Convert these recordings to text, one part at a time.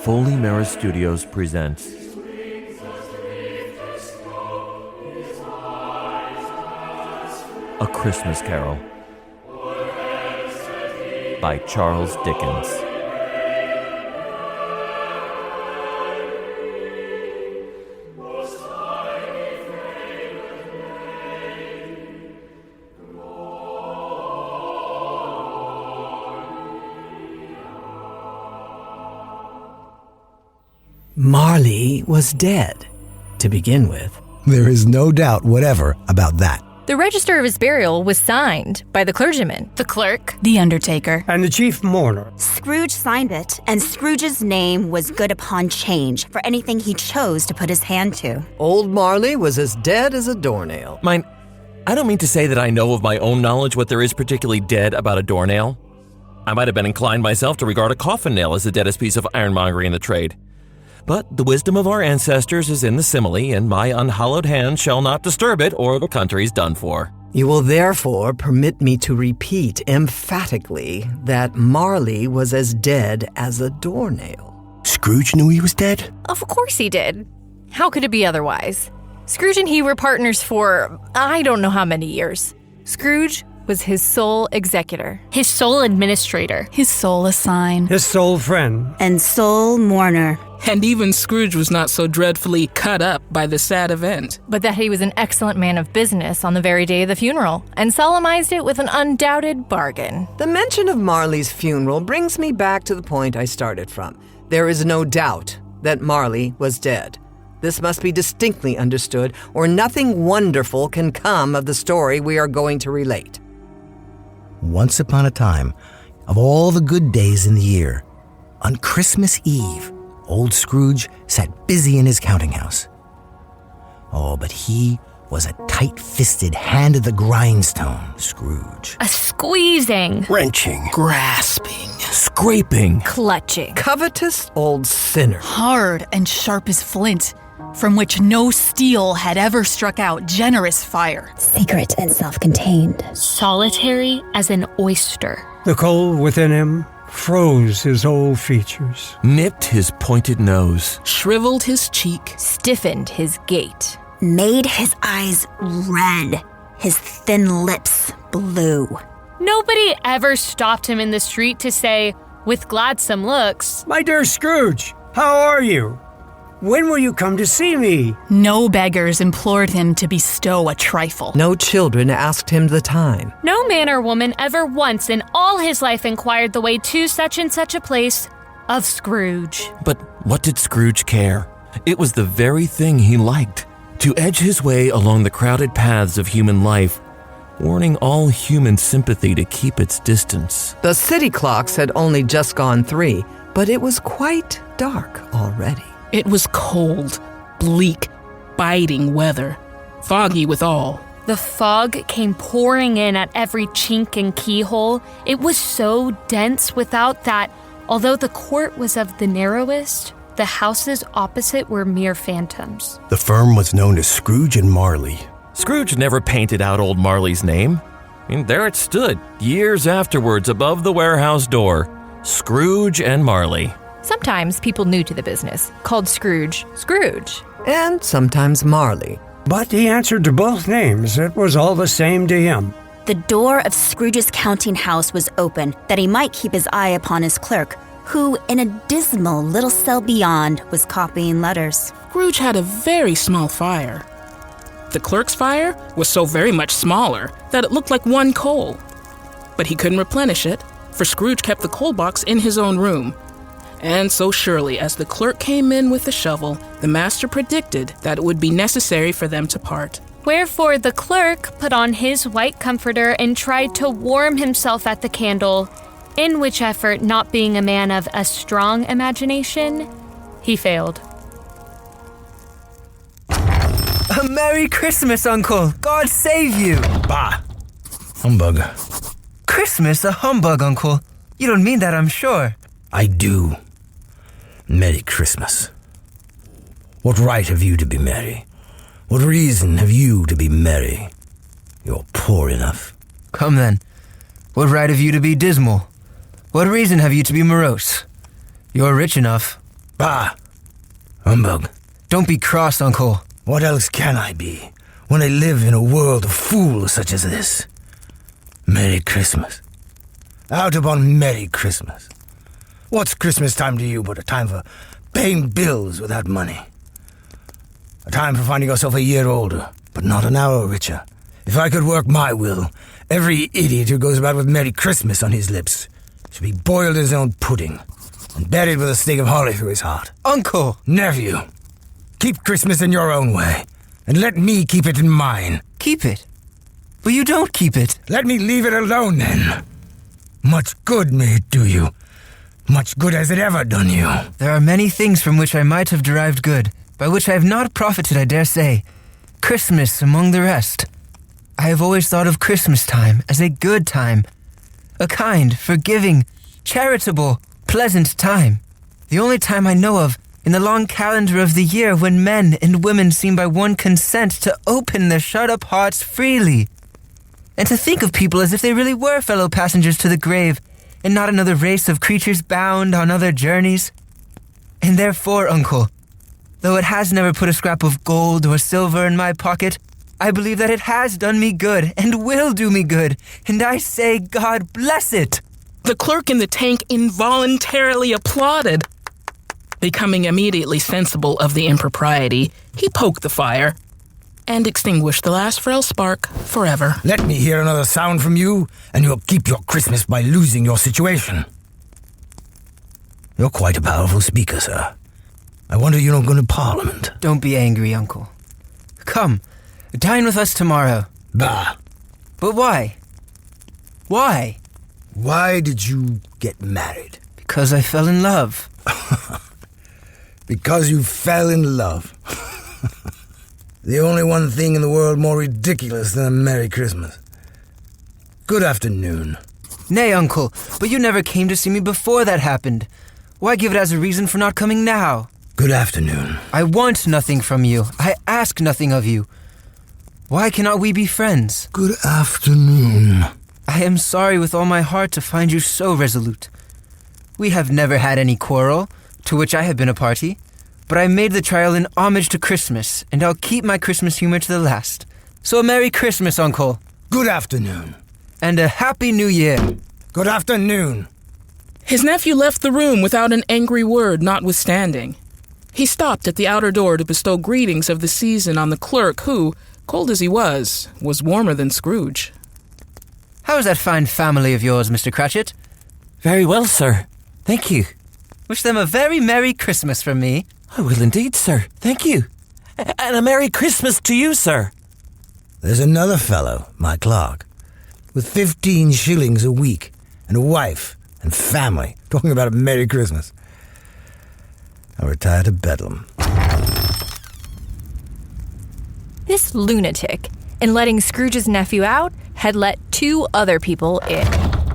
Foley Marra Studios presents A Christmas Carol by Charles Dickens. Marley was dead, to begin with. There is no doubt whatever about that. The register of his burial was signed by the clergyman, the clerk, the undertaker, and the chief mourner. Scrooge signed it, and Scrooge's name was good upon change for anything he chose to put his hand to. Old Marley was as dead as a doornail. I don't mean to say that I know of my own knowledge what there is particularly dead about a doornail. I might have been inclined myself to regard a coffin nail as the deadest piece of ironmongery in the trade. But the wisdom of our ancestors is in the simile, and my unhallowed hand shall not disturb it, or the country's done for. You will therefore permit me to repeat emphatically that Marley was as dead as a doornail. Scrooge knew he was dead? Of course he did. How could it be otherwise? Scrooge and he were partners for I don't know how many years. Scrooge was his sole executor, his sole administrator, his sole assign, his sole friend, and sole mourner. And even Scrooge was not so dreadfully cut up by the sad event. But that he was an excellent man of business on the very day of the funeral, and solemnized it with an undoubted bargain. The mention of Marley's funeral brings me back to the point I started from. There is no doubt that Marley was dead. This must be distinctly understood, or nothing wonderful can come of the story we are going to relate. Once upon a time, of all the good days in the year, on Christmas Eve, old Scrooge sat busy in his counting house. Oh, but he was a tight-fisted, hand of the grindstone Scrooge. a squeezing, Wrenching, Grasping. Scraping. Clutching. Covetous old sinner. hard and sharp as flint, from which no steel had ever struck out generous fire. Secret and self-contained. Solitary as an oyster. the cold within him froze his old features. Nipped his pointed nose. Shriveled his cheek. Stiffened his gait. Made his eyes red. His thin lips blue. Nobody ever stopped him in the street to say, with gladsome looks, My dear Scrooge, how are you? When will you come to see me? no beggars implored him to bestow a trifle. No children asked him the time. No man or woman ever once in all his life inquired the way to such and such a place of Scrooge. But what did Scrooge care? It was the very thing he liked, to edge his way along the crowded paths of human life, warning all human sympathy to keep its distance. The city clocks had only just gone 3, but it was quite dark already. It was cold, bleak, biting weather, foggy withal. The fog came pouring in at every chink and keyhole. It was so dense without that, although the court was of the narrowest, the houses opposite were mere phantoms. The firm was known as Scrooge and Marley. Scrooge never painted out old Marley's name. There it stood, years afterwards, above the warehouse door. Scrooge and Marley. Sometimes people new to the business called Scrooge Scrooge. And sometimes Marley. But he answered to both names. It was all the same to him. The door of Scrooge's counting house was open, that he might keep his eye upon his clerk, who, in a dismal little cell beyond, was copying letters. Scrooge had a very small fire. The clerk's fire was so very much smaller that it looked like one coal. But he couldn't replenish it, for Scrooge kept the coal box in his own room. And so surely as the clerk came in with the shovel, the master predicted that it would be necessary for them to part. Wherefore the clerk put on his white comforter and tried to warm himself at the candle, in which effort, not being a man of a strong imagination, he failed. A Merry Christmas, Uncle! God save you! Bah! Humbug. Christmas? A humbug, Uncle. You don't mean that, I'm sure. I do. Merry Christmas. What right have you to be merry? What reason have you to be merry? You're poor enough. Come then. What right have you to be dismal? What reason have you to be morose? You're rich enough. Bah! Humbug. Don't be cross, Uncle. What else can I be when I live in a world of fools such as this? Merry Christmas. Out upon Merry Christmas. What's Christmas time to you but a time for paying bills without money? A time for finding yourself a year older, but not an hour richer. If I could work my will, every idiot who goes about with Merry Christmas on his lips should be boiled in his own pudding and buried with a stake of holly through his heart. Uncle! Nephew, keep Christmas in your own way, and let me keep it in mine. Keep it? But you don't keep it. Let me leave it alone, then. Much good may it do you. Much good has it ever done you. There are many things from which I might have derived good, by which I have not profited, I dare say. Christmas among the rest. I have always thought of Christmas time as a good time. A kind, forgiving, charitable, pleasant time. The only time I know of in the long calendar of the year when men and women seem by one consent to open their shut-up hearts freely. And to think of people as if they really were fellow passengers to the grave, and not another race of creatures bound on other journeys. And therefore, Uncle, though it has never put a scrap of gold or silver in my pocket, I believe that it has done me good and will do me good, and I say God bless it. The clerk in the tank involuntarily applauded. Becoming immediately sensible of the impropriety, he poked the fire and extinguished the last frail spark forever. Let me hear another sound from you, and you'll keep your Christmas by losing your situation. You're quite a powerful speaker, sir. I wonder you don't go to Parliament. Don't be angry, Uncle. Come, dine with us tomorrow. Bah! But why? Why? Why did you get married? Because I fell in love. Because you fell in love. The only one thing in the world more ridiculous than a Merry Christmas. Good afternoon. Nay, Uncle, but you never came to see me before that happened. Why give it as a reason for not coming now? Good afternoon. I want nothing from you. I ask nothing of you. Why cannot we be friends? Good afternoon. I am sorry with all my heart to find you so resolute. We have never had any quarrel, to which I have been a party. But I made the trial in homage to Christmas, and I'll keep my Christmas humor to the last. So a Merry Christmas, Uncle. Good afternoon. And a Happy New Year. Good afternoon. His nephew left the room without an angry word notwithstanding. He stopped at the outer door to bestow greetings of the season on the clerk who, cold as he was warmer than Scrooge. How is that fine family of yours, Mr. Cratchit? Very well, sir. Thank you. Wish them a very Merry Christmas from me. I will indeed, sir. Thank you. And a Merry Christmas to you, sir. There's another fellow, my clerk, with 15 shillings a week, and a wife and family, talking about a Merry Christmas. I'll retire to Bedlam. This lunatic, in letting Scrooge's nephew out, had let 2 other people in.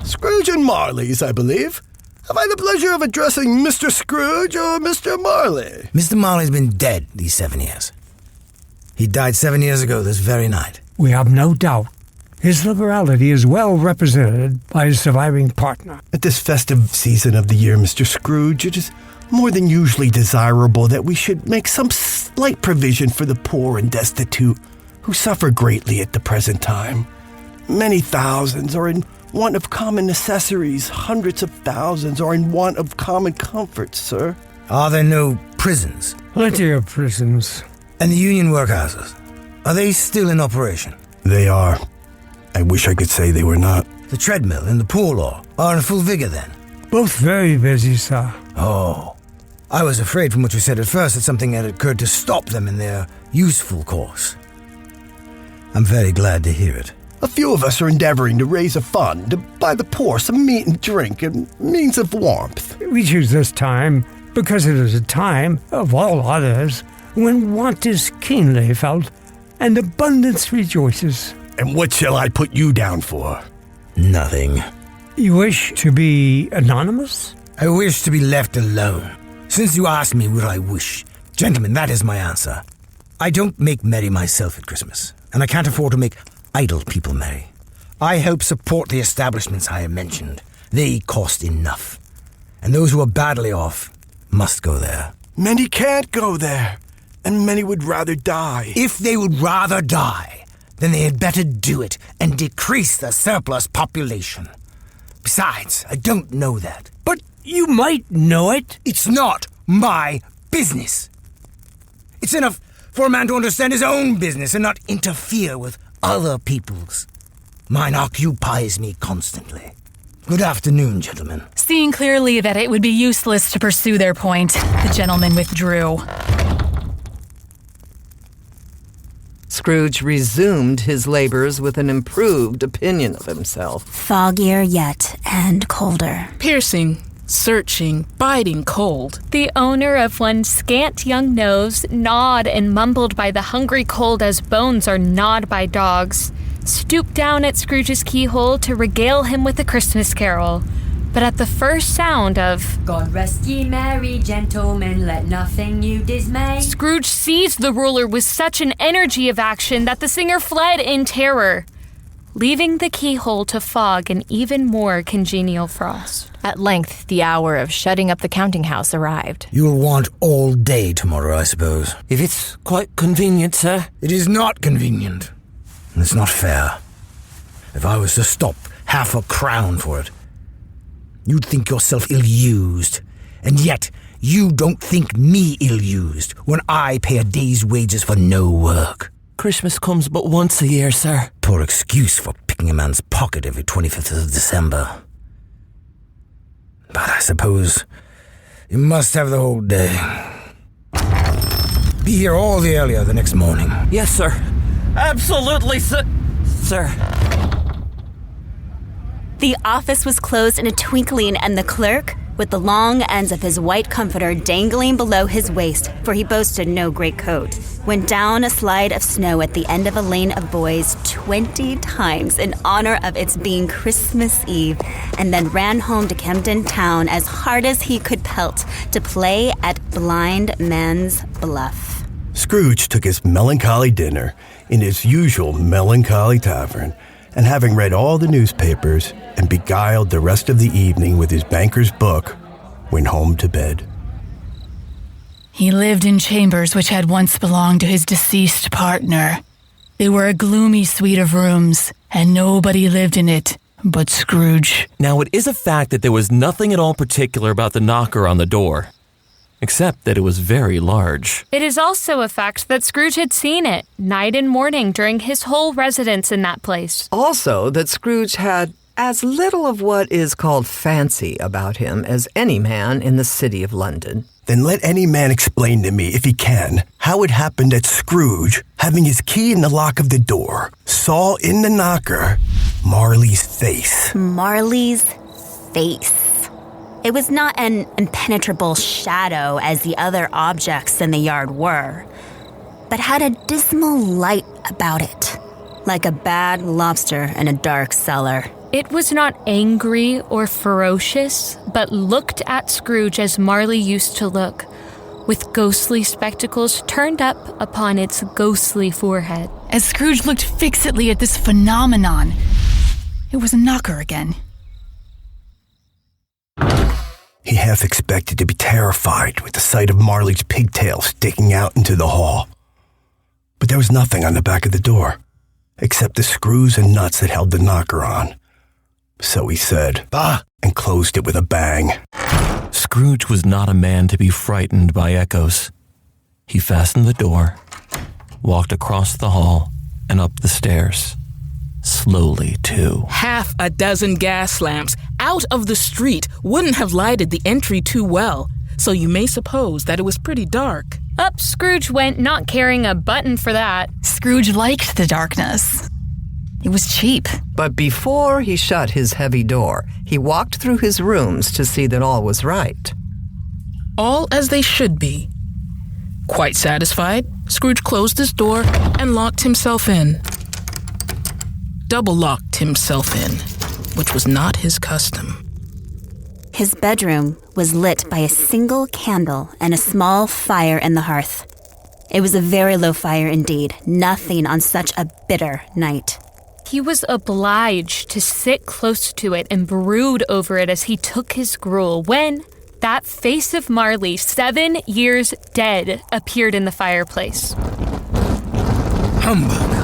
Scrooge and Marley's, I believe. Have I the pleasure of addressing Mr. Scrooge or Mr. Marley? Mr. Marley's been dead these 7 years. He died 7 years ago this very night. We have no doubt. His liberality is well represented by his surviving partner. At this festive season of the year, Mr. Scrooge, it is more than usually desirable that we should make some slight provision for the poor and destitute who suffer greatly at the present time. Many thousands are in want of common necessaries. Hundreds of thousands are in want of common comforts, sir. Are there no prisons? Plenty of prisons. And the union workhouses? Are they still in operation? They are. I wish I could say they were not. The treadmill and the poor law are in full vigor then? Both very busy, sir. Oh. I was afraid from what you said at first that something had occurred to stop them in their useful course. I'm very glad to hear it. A few of us are endeavoring to raise a fund to buy the poor some meat and drink and means of warmth. We choose this time because it is a time, of all others, when want is keenly felt and abundance rejoices. And what shall I put you down for? Nothing. You wish to be anonymous? I wish to be left alone. Since you asked me what I wish, gentlemen, that is my answer. I don't make merry myself at Christmas, and I can't afford to make idle people merry. I help support the establishments I have mentioned. They cost enough. And those who are badly off must go there. Many can't go there, and many would rather die. If they would rather die, then they had better do it and decrease the surplus population. Besides, I don't know that. But you might know it. It's not my business. It's enough for a man to understand his own business and not interfere with other people's. Mine occupies me constantly. Good afternoon, gentlemen. Seeing clearly that it would be useless to pursue their point, the gentleman withdrew. Scrooge resumed his labors with an improved opinion of himself. Foggier yet and colder. Piercing, searching, biting cold. The owner of one scant young nose gnawed and mumbled by the hungry cold as bones are gnawed by dogs, stooped down at Scrooge's keyhole to regale him with a Christmas carol. But at the first sound of God rest ye merry gentlemen, let nothing you dismay, Scrooge seized the ruler with such an energy of action that the singer fled in terror, leaving the keyhole to fog an even more congenial frost. At length, the hour of shutting up the counting house arrived. You'll want all day tomorrow, I suppose. If it's quite convenient, sir. It is not convenient. It's not fair. If I was to stop half a crown for it, you'd think yourself ill-used. And yet, you don't think me ill-used when I pay a day's wages for no work. Christmas comes but once a year, sir. Poor excuse for picking a man's pocket every 25th of December. But I suppose you must have the whole day. Be here all the earlier the next morning. Yes, sir. Absolutely, sir. The office was closed in a twinkling, and the clerk, with the long ends of his white comforter dangling below his waist, for he boasted no great coat, went down a slide of snow at the end of a lane of boys 20 times in honor of its being Christmas Eve, and then ran home to Camden town as hard as he could pelt to play at blind man's bluff. Scrooge took his melancholy dinner in his usual melancholy tavern, and having read all the newspapers and beguiled the rest of the evening with his banker's book, went home to bed. He lived in chambers which had once belonged to his deceased partner. They were a gloomy suite of rooms, and nobody lived in it but Scrooge. Now, it is a fact that there was nothing at all particular about the knocker on the door, except that it was very large. It is also a fact that Scrooge had seen it, night and morning, during his whole residence in that place. Also, that Scrooge had as little of what is called fancy about him as any man in the city of London. Then let any man explain to me, if he can, how it happened that Scrooge, having his key in the lock of the door, saw in the knocker Marley's face. Marley's face. It was not an impenetrable shadow as the other objects in the yard were, but had a dismal light about it, like a bad lobster in a dark cellar. It was not angry or ferocious, but looked at Scrooge as Marley used to look, with ghostly spectacles turned up upon its ghostly forehead. As Scrooge looked fixedly at this phenomenon, it was a knocker again. He half expected to be terrified with the sight of Marley's pigtail sticking out into the hall. But there was nothing on the back of the door, except the screws and nuts that held the knocker on. So he said, "Bah!" and closed it with a bang. Scrooge was not a man to be frightened by echoes. He fastened the door, walked across the hall, and up the stairs. Slowly, too. Half a dozen gas lamps out of the street wouldn't have lighted the entry too well, so you may suppose that it was pretty dark. Up Scrooge went, not caring a button for that. Scrooge liked the darkness. It was cheap. But before he shut his heavy door, he walked through his rooms to see that all was right. All as they should be. Quite satisfied, Scrooge closed his door and locked himself in. Double-locked himself in, which was not his custom. His bedroom was lit by a single candle and a small fire in the hearth. It was a very low fire indeed, nothing on such a bitter night. He was obliged to sit close to it and brood over it as he took his gruel when, that face of Marley, 7 years dead, appeared in the fireplace. Humbug!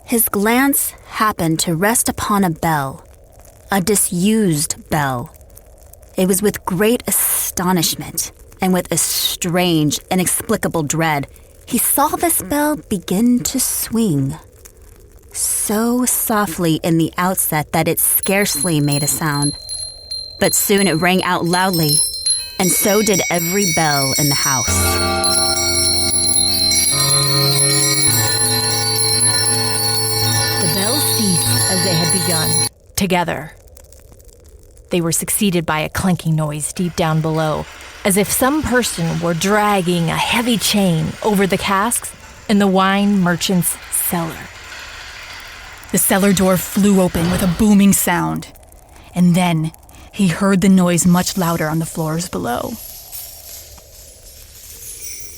His glance happened to rest upon a bell, a disused bell. It was with great astonishment and with a strange, inexplicable dread he saw this bell begin to swing. So softly in the outset that it scarcely made a sound. But soon it rang out loudly, and so did every bell in the house. The bells ceased as they had begun, together. They were succeeded by a clanking noise deep down below, as if some person were dragging a heavy chain over the casks in the wine merchant's cellar. The cellar door flew open with a booming sound, and then he heard the noise much louder on the floors below.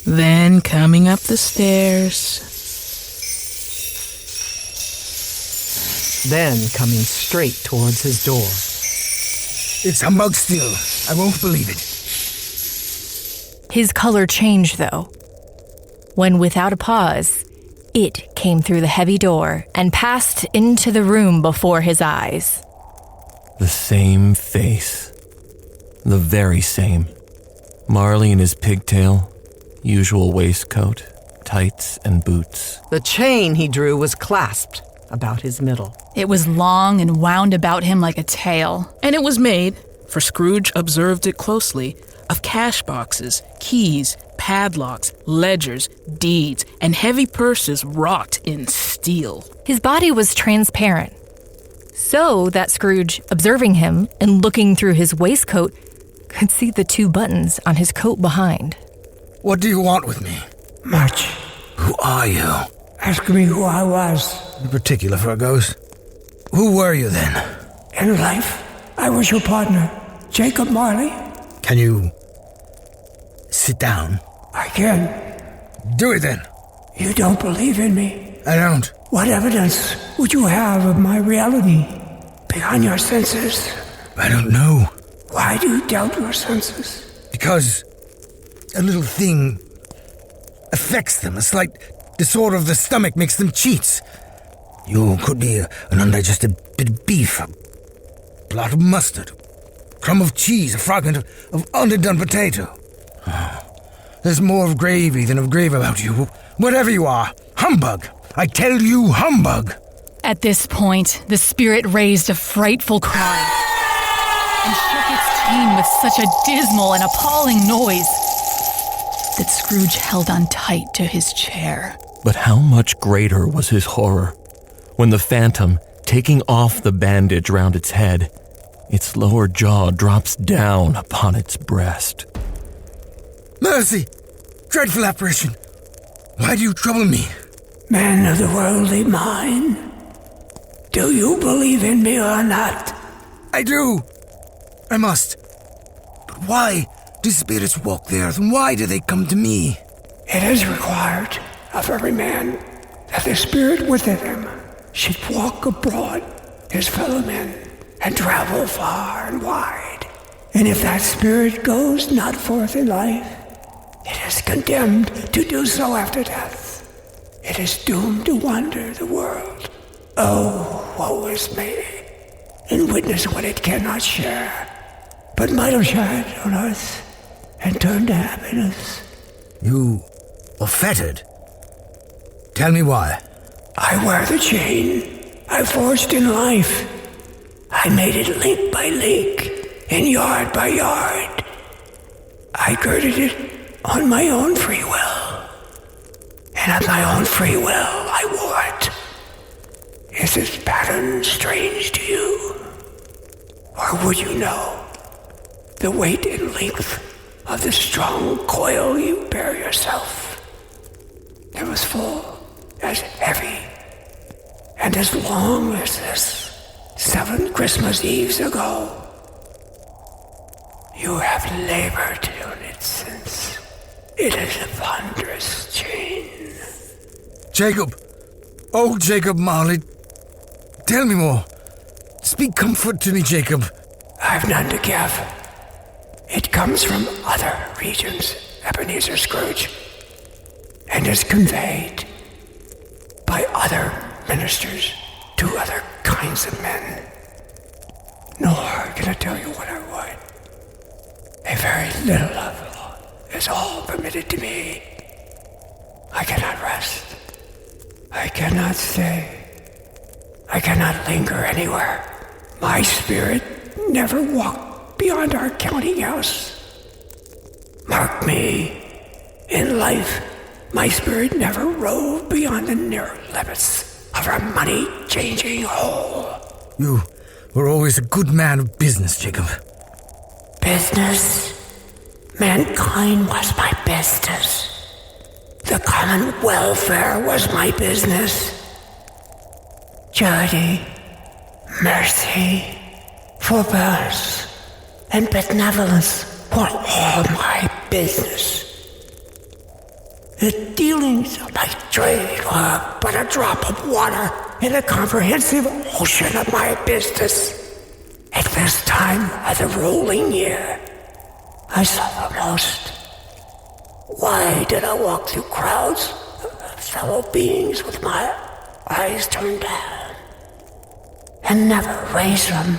Then coming up the stairs. Then coming straight towards his door. It's humbug still. I won't believe it. His color changed, though, when without a pause, it came through the heavy door and passed into the room before his eyes. The same face. The very same. Marley in his pigtail, usual waistcoat, tights, and boots. The chain he drew was clasped about his middle. It was long and wound about him like a tail. And it was made, for Scrooge observed it closely, of cash boxes, keys, padlocks, ledgers, deeds, and heavy purses wrought in steel. His body was transparent, so that Scrooge, observing him and looking through his waistcoat, could see the 2 buttons on his coat behind. What do you want with me? Much. Who are you? Ask me who I was. In particular, Fergus. Who were you then? In life, I was your partner, Jacob Marley. Can you sit down? I can. Do it then. You don't believe in me. I don't. What evidence would you have of my reality beyond your senses? I don't know. Why do you doubt your senses? Because a little thing affects them. A slight disorder of the stomach makes them cheats. You could be an undigested bit of beef, a blot of mustard, a crumb of cheese, a fragment of underdone potato. There's more of gravy than of grave about you. Whatever you are, humbug. I tell you, humbug. At this point, the spirit raised a frightful cry and shook its chain with such a dismal and appalling noise that Scrooge held on tight to his chair. But how much greater was his horror when the phantom, taking off the bandage round its head, its lower jaw drops down upon its breast. Mercy! Dreadful apparition! Why do you trouble me? Man of the worldly mind, do you believe in me or not? I do. I must. But why do spirits walk the earth, and why do they come to me? It is required of every man that the spirit within him should walk abroad his fellow men and travel far and wide. And if that spirit goes not forth in life, it is condemned to do so after death. It is doomed to wander the world. Oh, woe is me, and witness what it cannot share, but might have shared on earth and turned to happiness. You are fettered. Tell me why. I wear the chain I forged in life. I made it link by link and yard by yard. I girded it on my own free will. And of my own free will, I wore it. Is this pattern strange to you? Or would you know the weight and length of the strong coil you bear yourself? It was full, as heavy, and as long as this 7 Christmas Eves ago. You have labored on it since. It is a ponderous chain. Jacob! Oh, Jacob Marley! Tell me more. Speak comfort to me, Jacob. I've none to give. It comes from other regions, Ebenezer Scrooge, and is conveyed by other ministers to other kinds of men. Nor can I tell you what I would. A very little of it is all permitted to me. I cannot rest. I cannot stay. I cannot linger anywhere. My spirit never walked beyond our counting house. Mark me, in life, my spirit never roved beyond the narrow limits of our money-changing hole. You were always a good man of business, Jacob. Business? Mankind was my business. The common welfare was my business. Charity, mercy, forbearance, and benevolence were all my business. The dealings of my trade were but a drop of water in the comprehensive ocean of my business. At this time of the rolling year, I suffer most. Why did I walk through crowds of fellow beings with my eyes turned down, and never raise them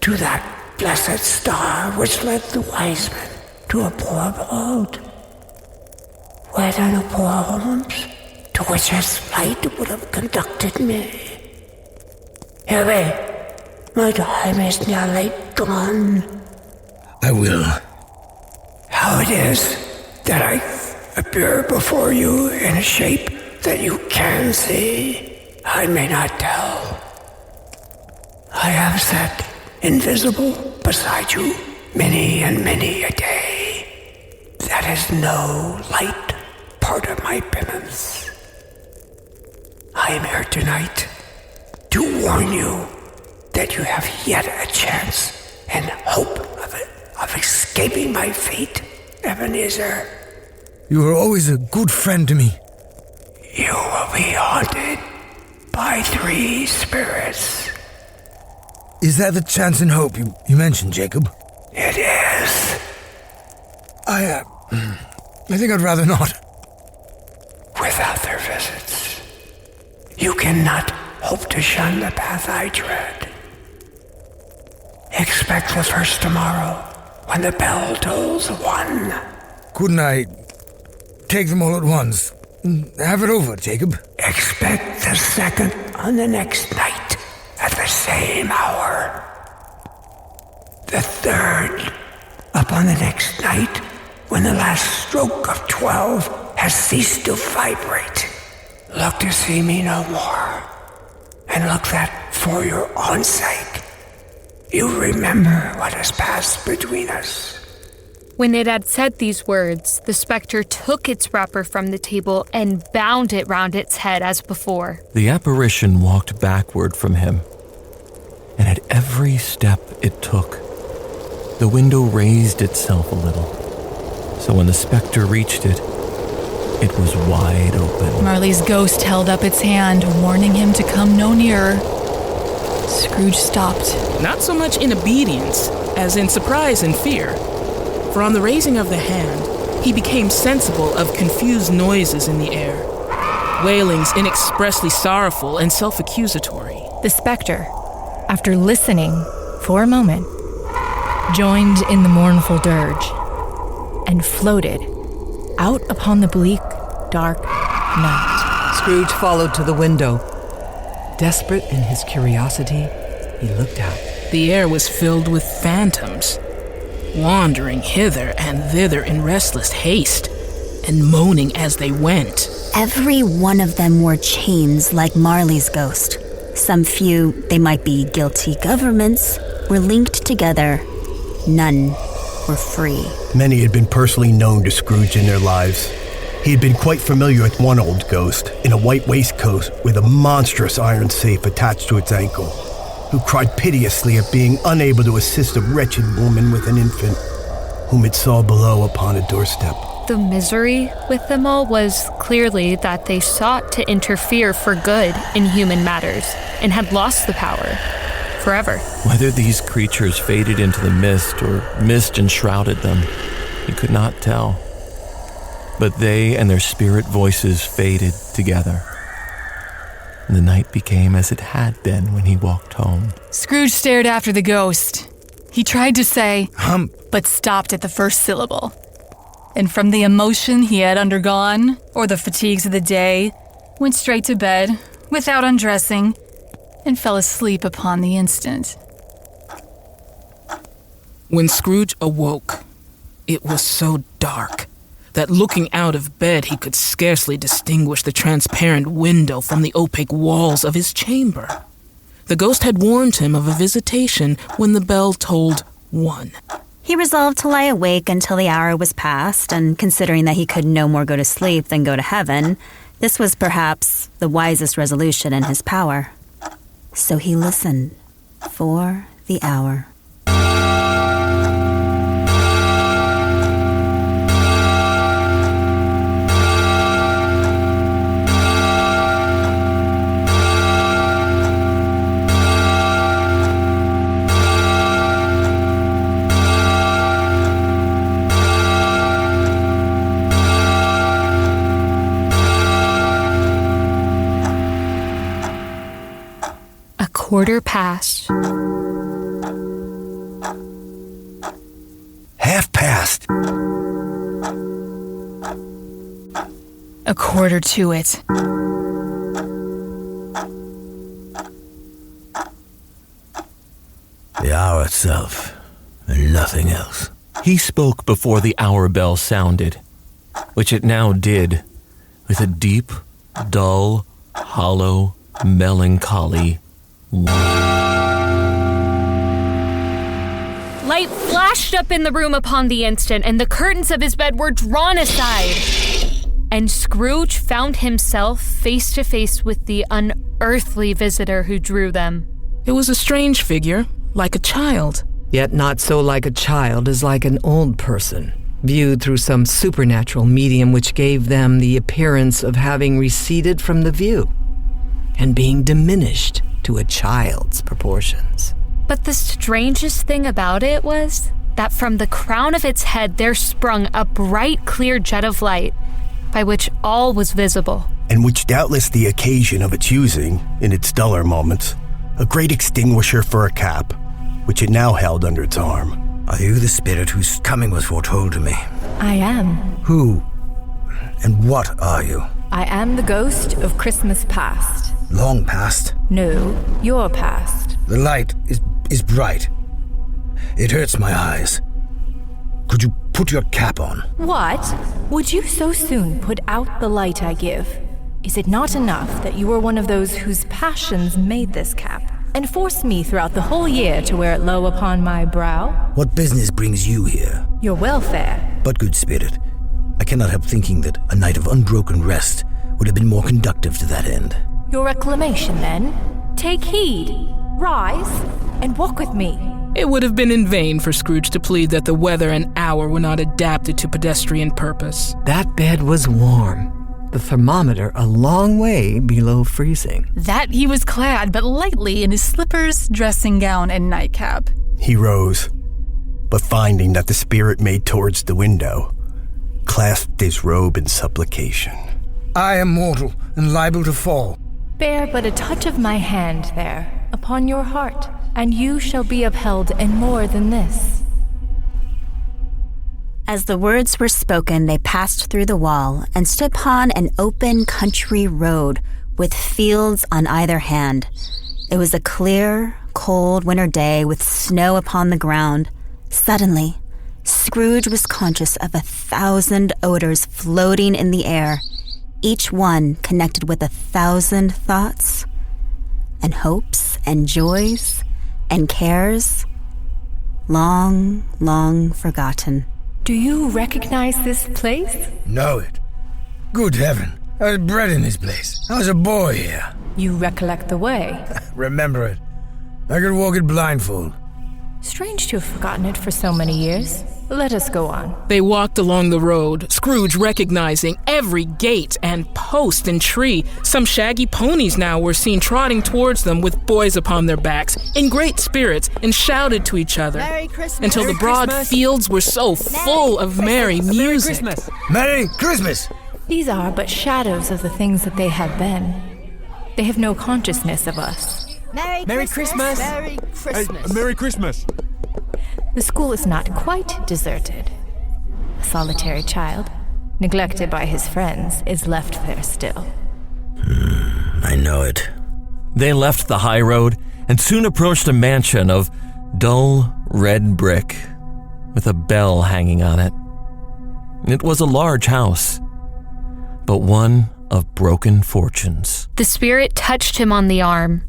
to that blessed star which led the wise men to a poor abode? Where are the poor homes to which his light would have conducted me? Harry, my time is nearly gone. I will. How it is that I appear before you in a shape that you can see, I may not tell. I have sat invisible beside you many and many a day. That is no light part of my penance. I am here tonight to warn you that you have yet a chance and hope of escaping my fate, Ebenezer. You were always a good friend to me. You will be haunted by 3 spirits. Is that the chance and hope you mentioned, Jacob? It is. I think I'd rather not. Without their visits, you cannot hope to shun the path I tread. Expect the first tomorrow when the bell tolls 1. Couldn't I take them all at once? Have it over, Jacob. Expect the second on the next night at the same hour. The third upon the next night when the last stroke of 12 has ceased to vibrate. Look to see me no more, and look that for your own sake you remember what has passed between us. When it had said these words, the spectre took its wrapper from the table and bound it round its head as before. The apparition walked backward from him, and at every step it took, the window raised itself a little, so when the spectre reached it, it was wide open. Marley's ghost held up its hand, warning him to come no nearer. Scrooge stopped. Not so much in obedience as in surprise and fear. For on the raising of the hand, he became sensible of confused noises in the air, wailings inexpressly sorrowful and self-accusatory. The spectre, after listening for a moment, joined in the mournful dirge and floated out upon the bleak, dark night. Scrooge followed to the window. Desperate in his curiosity, he looked out. The air was filled with phantoms, wandering hither and thither in restless haste, and moaning as they went. Every one of them wore chains like Marley's ghost. Some few, they might be guilty governments, were linked together. None were free. Many had been personally known to Scrooge in their lives. He had been quite familiar with one old ghost in a white waistcoat with a monstrous iron safe attached to its ankle, who cried piteously at being unable to assist a wretched woman with an infant, whom it saw below upon a doorstep. The misery with them all was clearly that they sought to interfere for good in human matters and had lost the power. forever. Whether these creatures faded into the mist or mist enshrouded them, he could not tell. But they and their spirit voices faded together. And the night became as it had been when he walked home. Scrooge stared after the ghost. He tried to say, but stopped at the first syllable. And from the emotion he had undergone, or the fatigues of the day, went straight to bed, without undressing, and fell asleep upon the instant. When Scrooge awoke, it was so dark that looking out of bed he could scarcely distinguish the transparent window from the opaque walls of his chamber. The ghost had warned him of a visitation when the bell tolled 1. He resolved to lie awake until the hour was past, and considering that he could no more go to sleep than go to heaven, this was perhaps the wisest resolution in his power. So he listened for the hour. Quarter past. Half past. A quarter to it. The hour itself, and nothing else. He spoke before the hour bell sounded, which it now did, with a deep, dull, hollow, melancholy Light flashed up in the room upon the instant, and the curtains of his bed were drawn aside. And Scrooge found himself face to face with the unearthly visitor who drew them. It was a strange figure, like a child. Yet not so like a child as like an old person, viewed through some supernatural medium which gave them the appearance of having receded from the view and being diminished to a child's proportions. But the strangest thing about it was that from the crown of its head there sprung a bright, clear jet of light, by which all was visible. And which doubtless the occasion of its using, in its duller moments, a great extinguisher for a cap, which it now held under its arm. Are you the spirit whose coming was foretold to me? I am. Who and what are you? I am the ghost of Christmas past. Long past? No, your past. The light is bright. It hurts my eyes. Could you put your cap on? What? Would you so soon put out the light I give? Is it not enough that you were one of those whose passions made this cap, and forced me throughout the whole year to wear it low upon my brow? What business brings you here? Your welfare. But, good spirit, I cannot help thinking that a night of unbroken rest would have been more conducive to that end. Your reclamation, then? Take heed, rise, and walk with me. It would have been in vain for Scrooge to plead that the weather and hour were not adapted to pedestrian purpose. That bed was warm, the thermometer a long way below freezing. That he was clad but lightly in his slippers, dressing gown, and nightcap. He rose, but finding that the spirit made towards the window, clasped his robe in supplication. I am mortal and liable to fall. Bear but a touch of my hand there, upon your heart, and you shall be upheld in more than this. As the words were spoken, they passed through the wall and stood upon an open country road with fields on either hand. It was a clear, cold winter day with snow upon the ground. Suddenly, Scrooge was conscious of 1,000 odors floating in the air, each one connected with 1,000 thoughts and hopes and joys and cares, long, long forgotten. Do you recognize this place? Know it. Good heaven, I was bred in this place. I was a boy here. You recollect the way? Remember it. I could walk it blindfold. Strange to have forgotten it for so many years. Let us go on. They walked along the road, Scrooge recognizing every gate and post and tree. Some shaggy ponies now were seen trotting towards them with boys upon their backs, in great spirits, and shouted to each other. Merry Christmas! Until the broad fields were so full of merry music. Merry Christmas! Merry Christmas! These are but shadows of the things that they have been. They have no consciousness of us. Merry Christmas! Merry Christmas! Merry Christmas! The school is not quite deserted. A solitary child, neglected by his friends, is left there still. I know it. They left the high road and soon approached a mansion of dull red brick with a bell hanging on it. It was a large house, but one of broken fortunes. The spirit touched him on the arm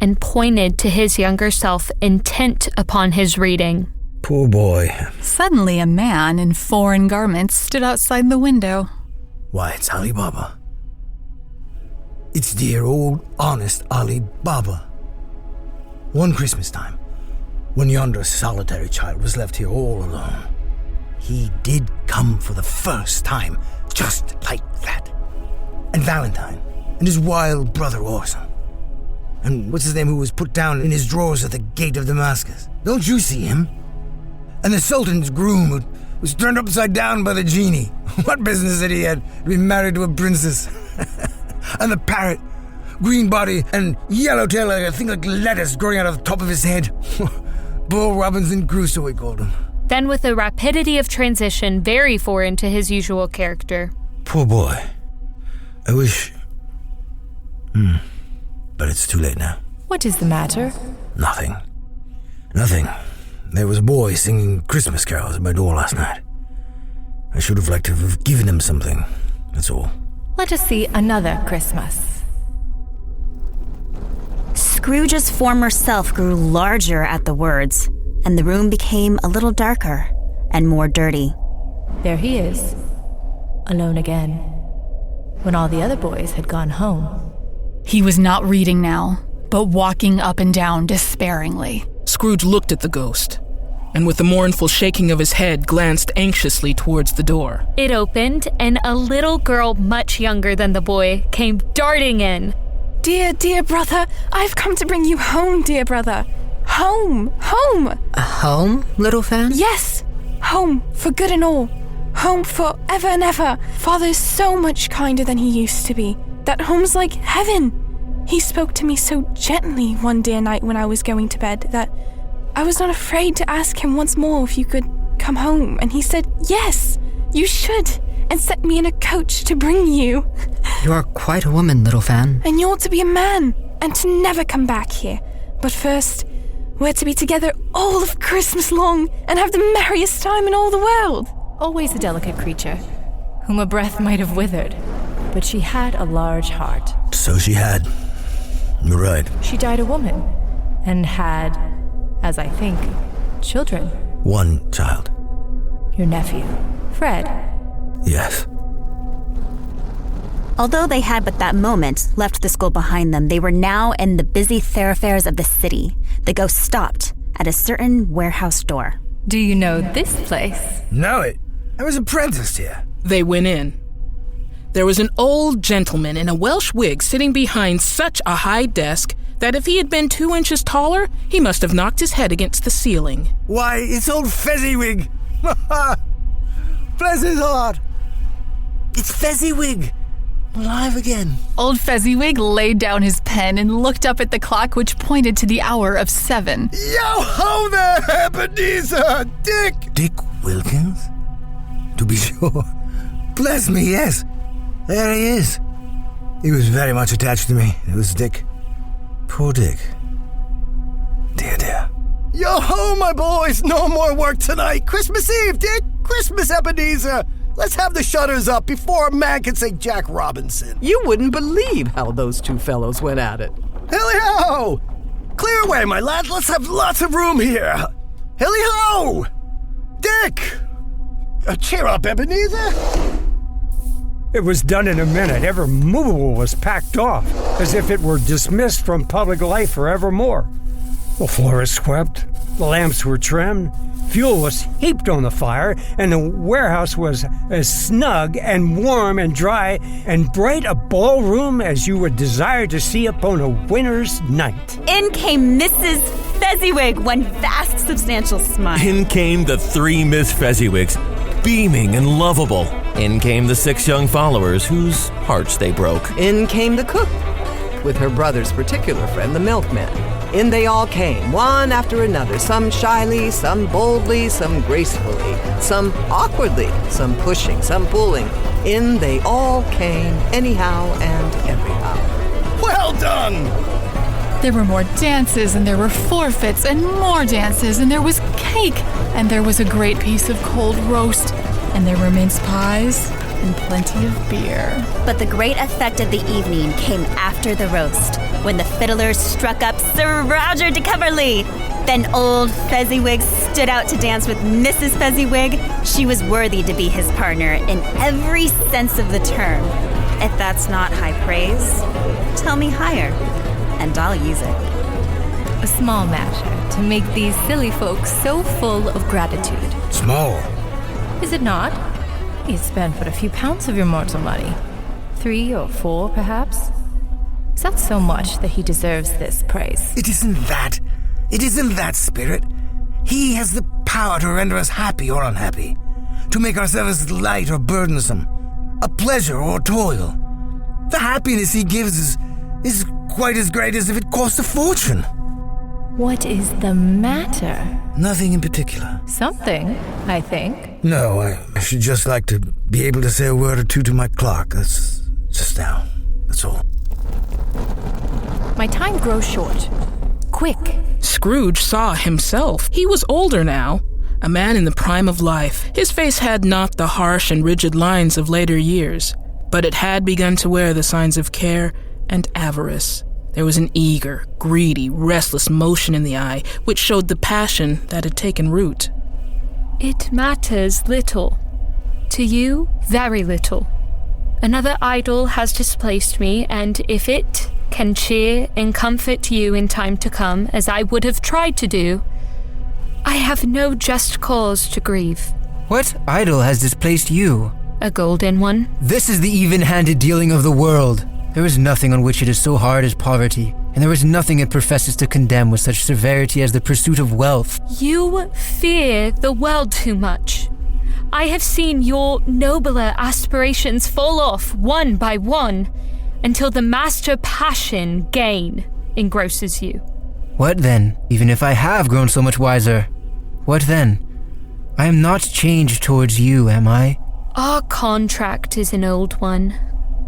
and pointed to his younger self, intent upon his reading. Poor boy. Suddenly, a man in foreign garments stood outside the window. Why, it's Ali Baba. It's dear old honest Ali Baba. One Christmas time, when yonder solitary child was left here all alone, he did come for the first time, just like that. And Valentine, and his wild brother Orson. And what's his name who was put down in his drawers at the gate of Damascus? Don't you see him? And the Sultan's groom who was turned upside down by the genie. What business had he had to be married to a princess? And the parrot, green body and yellow tail like a thing like lettuce growing out of the top of his head. Bull Robinson Crusoe, we called him. Then, with a rapidity of transition very foreign to his usual character. Poor boy. I wish... But it's too late now. What is the matter? Nothing. There was a boy singing Christmas carols at my door last night. I should have liked to have given him something, that's all. Let us see another Christmas. Scrooge's former self grew larger at the words, and the room became a little darker and more dirty. There he is, alone again, when all the other boys had gone home. He was not reading now, but walking up and down despairingly. Scrooge looked at the ghost, and with a mournful shaking of his head, glanced anxiously towards the door. It opened, and a little girl much younger than the boy came darting in. Dear brother, I've come to bring you home, dear brother. Home! Home, little fan? Yes! Home, for good and all. Home for ever and ever. Father's so much kinder than he used to be. That home's like heaven. He spoke to me so gently one dear night when I was going to bed that I was not afraid to ask him once more if you could come home. And he said, yes, you should, and set me in a coach to bring you. You are quite a woman, little fan. And you're to be a man, and to never come back here. But first, we're to be together all of Christmas long and have the merriest time in all the world. Always a delicate creature, whom a breath might have withered, but she had a large heart. So she had. You're right. She died a woman, and had, as I think, children. One child. Your nephew, Fred. Yes. Although they had but that moment left the school behind them, they were now in the busy thoroughfares of the city. The ghost stopped at a certain warehouse door. Do you know this place? Know it. I was apprenticed here. They went in. There was an old gentleman in a Welsh wig sitting behind such a high desk that if he had been 2 inches taller, he must have knocked his head against the ceiling. Why, it's old Fezziwig. Bless his heart. It's Fezziwig. Alive again. Old Fezziwig laid down his pen and looked up at the clock, which pointed to the hour of 7. Yo-ho there, Ebenezer! Dick Wilkins? To be sure. Bless me, yes. There he is. He was very much attached to me. It was Dick. Poor Dick. Dear. Yo-ho, my boys! No more work tonight. Christmas Eve, Dick! Christmas, Ebenezer! Let's have the shutters up before a man can say Jack Robinson. You wouldn't believe how those two fellows went at it. Hilly-ho! Clear away, my lad. Let's have lots of room here. Hilly-ho! Dick! Cheer up, Ebenezer. It was done in a minute. Every movable was packed off, as if it were dismissed from public life forevermore. The floor was swept, the lamps were trimmed, fuel was heaped on the fire, and the warehouse was as snug and warm and dry and bright a ballroom as you would desire to see upon a winter's night. In came Mrs. Fezziwig, one vast, substantial smile. In came the 3 Miss Fezziwigs, beaming and lovable. In came the 6 young followers whose hearts they broke. In came the cook, with her brother's particular friend, the milkman. In they all came, one after another, some shyly, some boldly, some gracefully, some awkwardly, some pushing, some pulling. In they all came, anyhow and everyhow. Well done! There were more dances, and there were forfeits, and more dances, and there was cake, and there was a great piece of cold roast, and there were mince pies, and plenty of beer. But the great effect of the evening came after the roast, when the fiddlers struck up Sir Roger de Coverley. Then old Fezziwig stood out to dance with Mrs. Fezziwig. She was worthy to be his partner in every sense of the term. If that's not high praise, tell me higher, and I'll use it. A small matter to make these silly folks so full of gratitude. Small. Is it not? You spent but a few pounds of your mortal money. 3 or 4, perhaps? Is that so much that he deserves this praise? It isn't that. It isn't that, Spirit. He has the power to render us happy or unhappy, to make our service light or burdensome, a pleasure or toil. The happiness he gives is quite as great as if it cost a fortune. What is the matter? Nothing in particular. Something, I think. No, I should just like to be able to say a word or two to my clerk. That's just now. That's all. My time grows short. Quick. Scrooge saw himself. He was older now, a man in the prime of life. His face had not the harsh and rigid lines of later years, but it had begun to wear the signs of care and avarice. There was an eager, greedy, restless motion in the eye, which showed the passion that had taken root. It matters little. To you, very little. Another idol has displaced me, and if it can cheer and comfort you in time to come, as I would have tried to do, I have no just cause to grieve. What idol has displaced you? A golden one. This is the even-handed dealing of the world. There is nothing on which it is so hard as poverty, and there is nothing it professes to condemn with such severity as the pursuit of wealth. You fear the world too much. I have seen your nobler aspirations fall off one by one, until the master passion, gain, engrosses you. What then, even if I have grown so much wiser? What then? I am not changed towards you, am I? Our contract is an old one.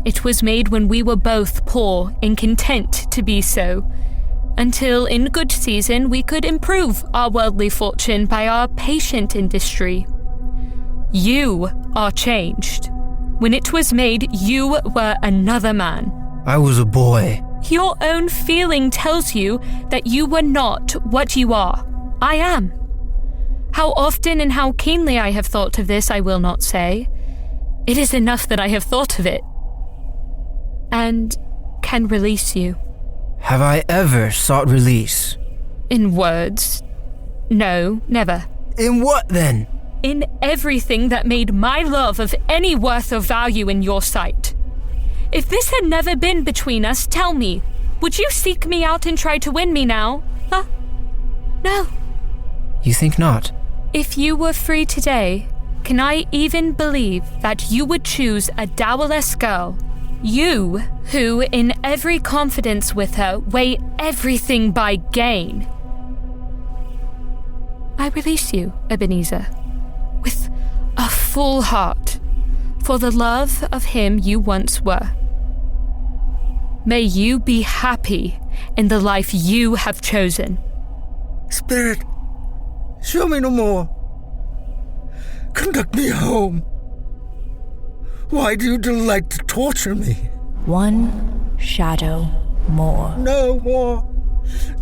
It was made when we were both poor and content to be so, until in good season we could improve our worldly fortune by our patient industry. You are changed. When it was made, you were another man. I was a boy. Your own feeling tells you that you were not what you are. I am. How often and how keenly I have thought of this, I will not say. It is enough that I have thought of it, and can release you. Have I ever sought release? In words? No, never. In what then? In everything that made my love of any worth or value in your sight. If this had never been between us, tell me, would you seek me out and try to win me now? Huh? No. You think not? If you were free today, can I even believe that you would choose a dowerless girl? You, who, in every confidence with her, weigh everything by gain. I release you, Ebenezer, with a full heart, for the love of him you once were. May you be happy in the life you have chosen. Spirit, show me no more. Conduct me home. Why do you delight to torture me? One shadow more. No more.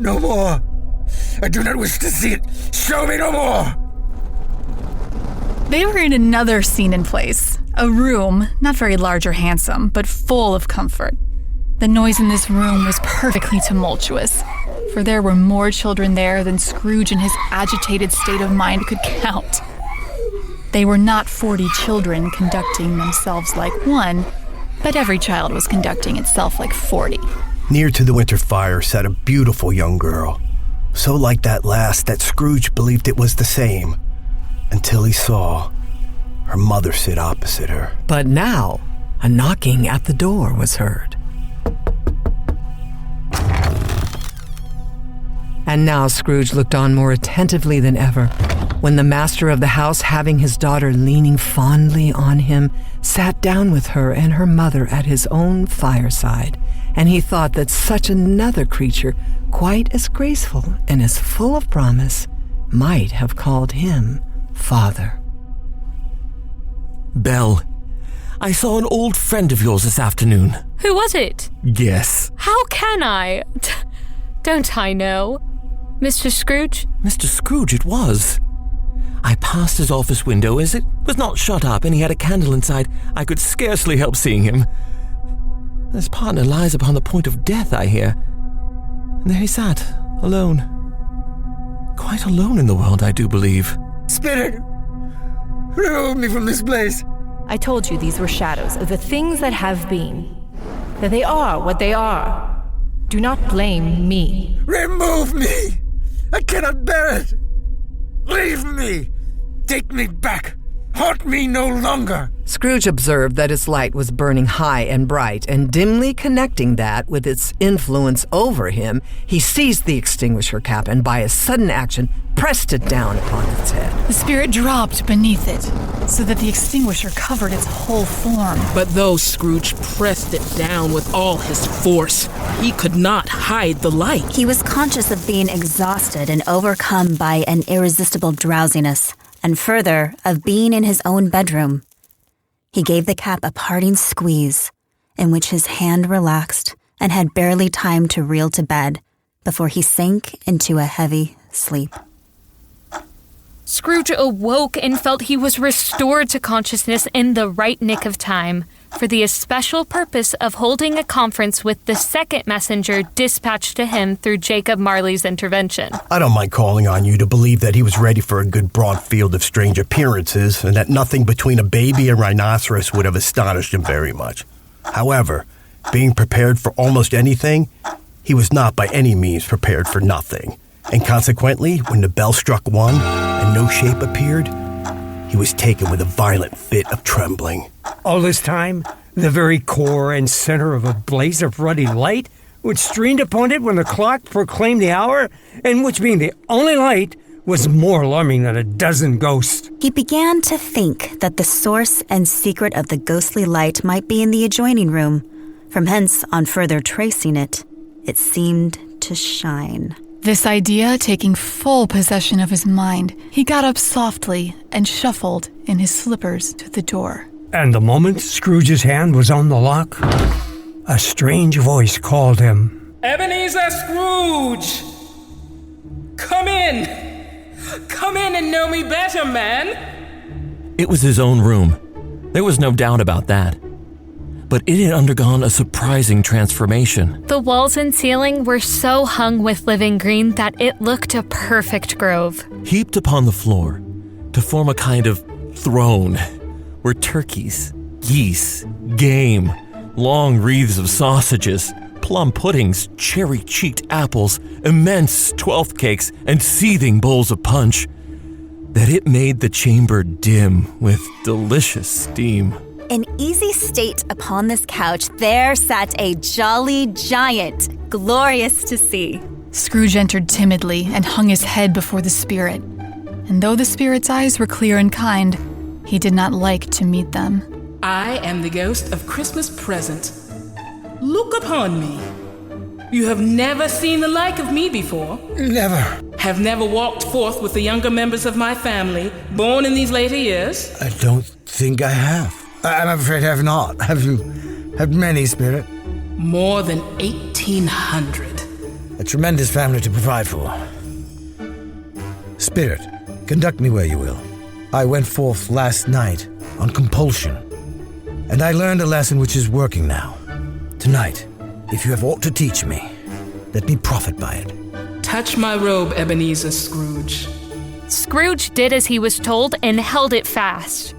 No more. I do not wish to see it. Show me no more. They were in another scene and place. A room, not very large or handsome, but full of comfort. The noise in this room was perfectly tumultuous. for there were more children there than Scrooge in his agitated state of mind could count. They were not 40 children conducting themselves like one, but every child was conducting itself like 40. Near to the winter fire sat a beautiful young girl, so like that last that Scrooge believed it was the same, until he saw her mother sit opposite her. But now, a knocking at the door was heard. And now Scrooge looked on more attentively than ever, when the master of the house, having his daughter leaning fondly on him, sat down with her and her mother at his own fireside, and he thought that such another creature, quite as graceful and as full of promise, might have called him father. Belle, I saw an old friend of yours this afternoon. Who was it? Guess. How can I? Don't I know? Mr. Scrooge? Mr. Scrooge it was. I passed his office window as it was not shut up and he had a candle inside. I could scarcely help seeing him. His partner lies upon the point of death, I hear. And there he sat, alone. Quite alone in the world, I do believe. Spirit, remove me from this place. I told you these were shadows of the things that have been. That they are what they are. Do not blame me. Remove me! I cannot bear it! Leave me! Take me back! Haunt me no longer! Scrooge observed that its light was burning high and bright, and dimly connecting that with its influence over him, he seized the extinguisher cap and by a sudden action pressed it down upon its head. The spirit dropped beneath it, so that the extinguisher covered its whole form. But though Scrooge pressed it down with all his force, he could not hide the light. He was conscious of being exhausted and overcome by an irresistible drowsiness, and further, of being in his own bedroom. He gave the cap a parting squeeze, in which his hand relaxed and had barely time to reel to bed before he sank into a heavy sleep. Scrooge awoke and felt he was restored to consciousness in the right nick of time, for the especial purpose of holding a conference with the second messenger dispatched to him through Jacob Marley's intervention. I don't mind calling on you to believe that he was ready for a good broad field of strange appearances, and that nothing between a baby and rhinoceros would have astonished him very much. However, being prepared for almost anything, he was not by any means prepared for nothing. And consequently, when the bell struck one and no shape appeared, he was taken with a violent fit of trembling. All this time, the very core and center of a blaze of ruddy light, which streamed upon it when the clock proclaimed the hour, and which being the only light, was more alarming than a dozen ghosts. He began to think that the source and secret of the ghostly light might be in the adjoining room. From hence, on further tracing it, it seemed to shine. This idea taking full possession of his mind, he got up softly and shuffled in his slippers to the door. And the moment Scrooge's hand was on the lock, a strange voice called him. Ebenezer Scrooge! Come in! Come in and know me better, man! It was his own room. There was no doubt about that. But it had undergone a surprising transformation. The walls and ceiling were so hung with living green that it looked a perfect grove. Heaped upon the floor, to form a kind of throne, were turkeys, geese, game, long wreaths of sausages, plum puddings, cherry-cheeked apples, immense 12th cakes, and seething bowls of punch, that it made the chamber dim with delicious steam. In easy state upon this couch, there sat a jolly giant, glorious to see. Scrooge entered timidly and hung his head before the spirit. And though the spirit's eyes were clear and kind, he did not like to meet them. I am the ghost of Christmas present. Look upon me. You have never seen the like of me before. Never. Have never walked forth with the younger members of my family, born in these later years. I don't think I have. I'm afraid I have not. Have you had many, Spirit? More than 1,800. A tremendous family to provide for. Spirit, conduct me where you will. I went forth last night on compulsion, and I learned a lesson which is working now. Tonight, if you have aught to teach me, let me profit by it. Touch my robe, Ebenezer Scrooge. Scrooge did as he was told and held it fast.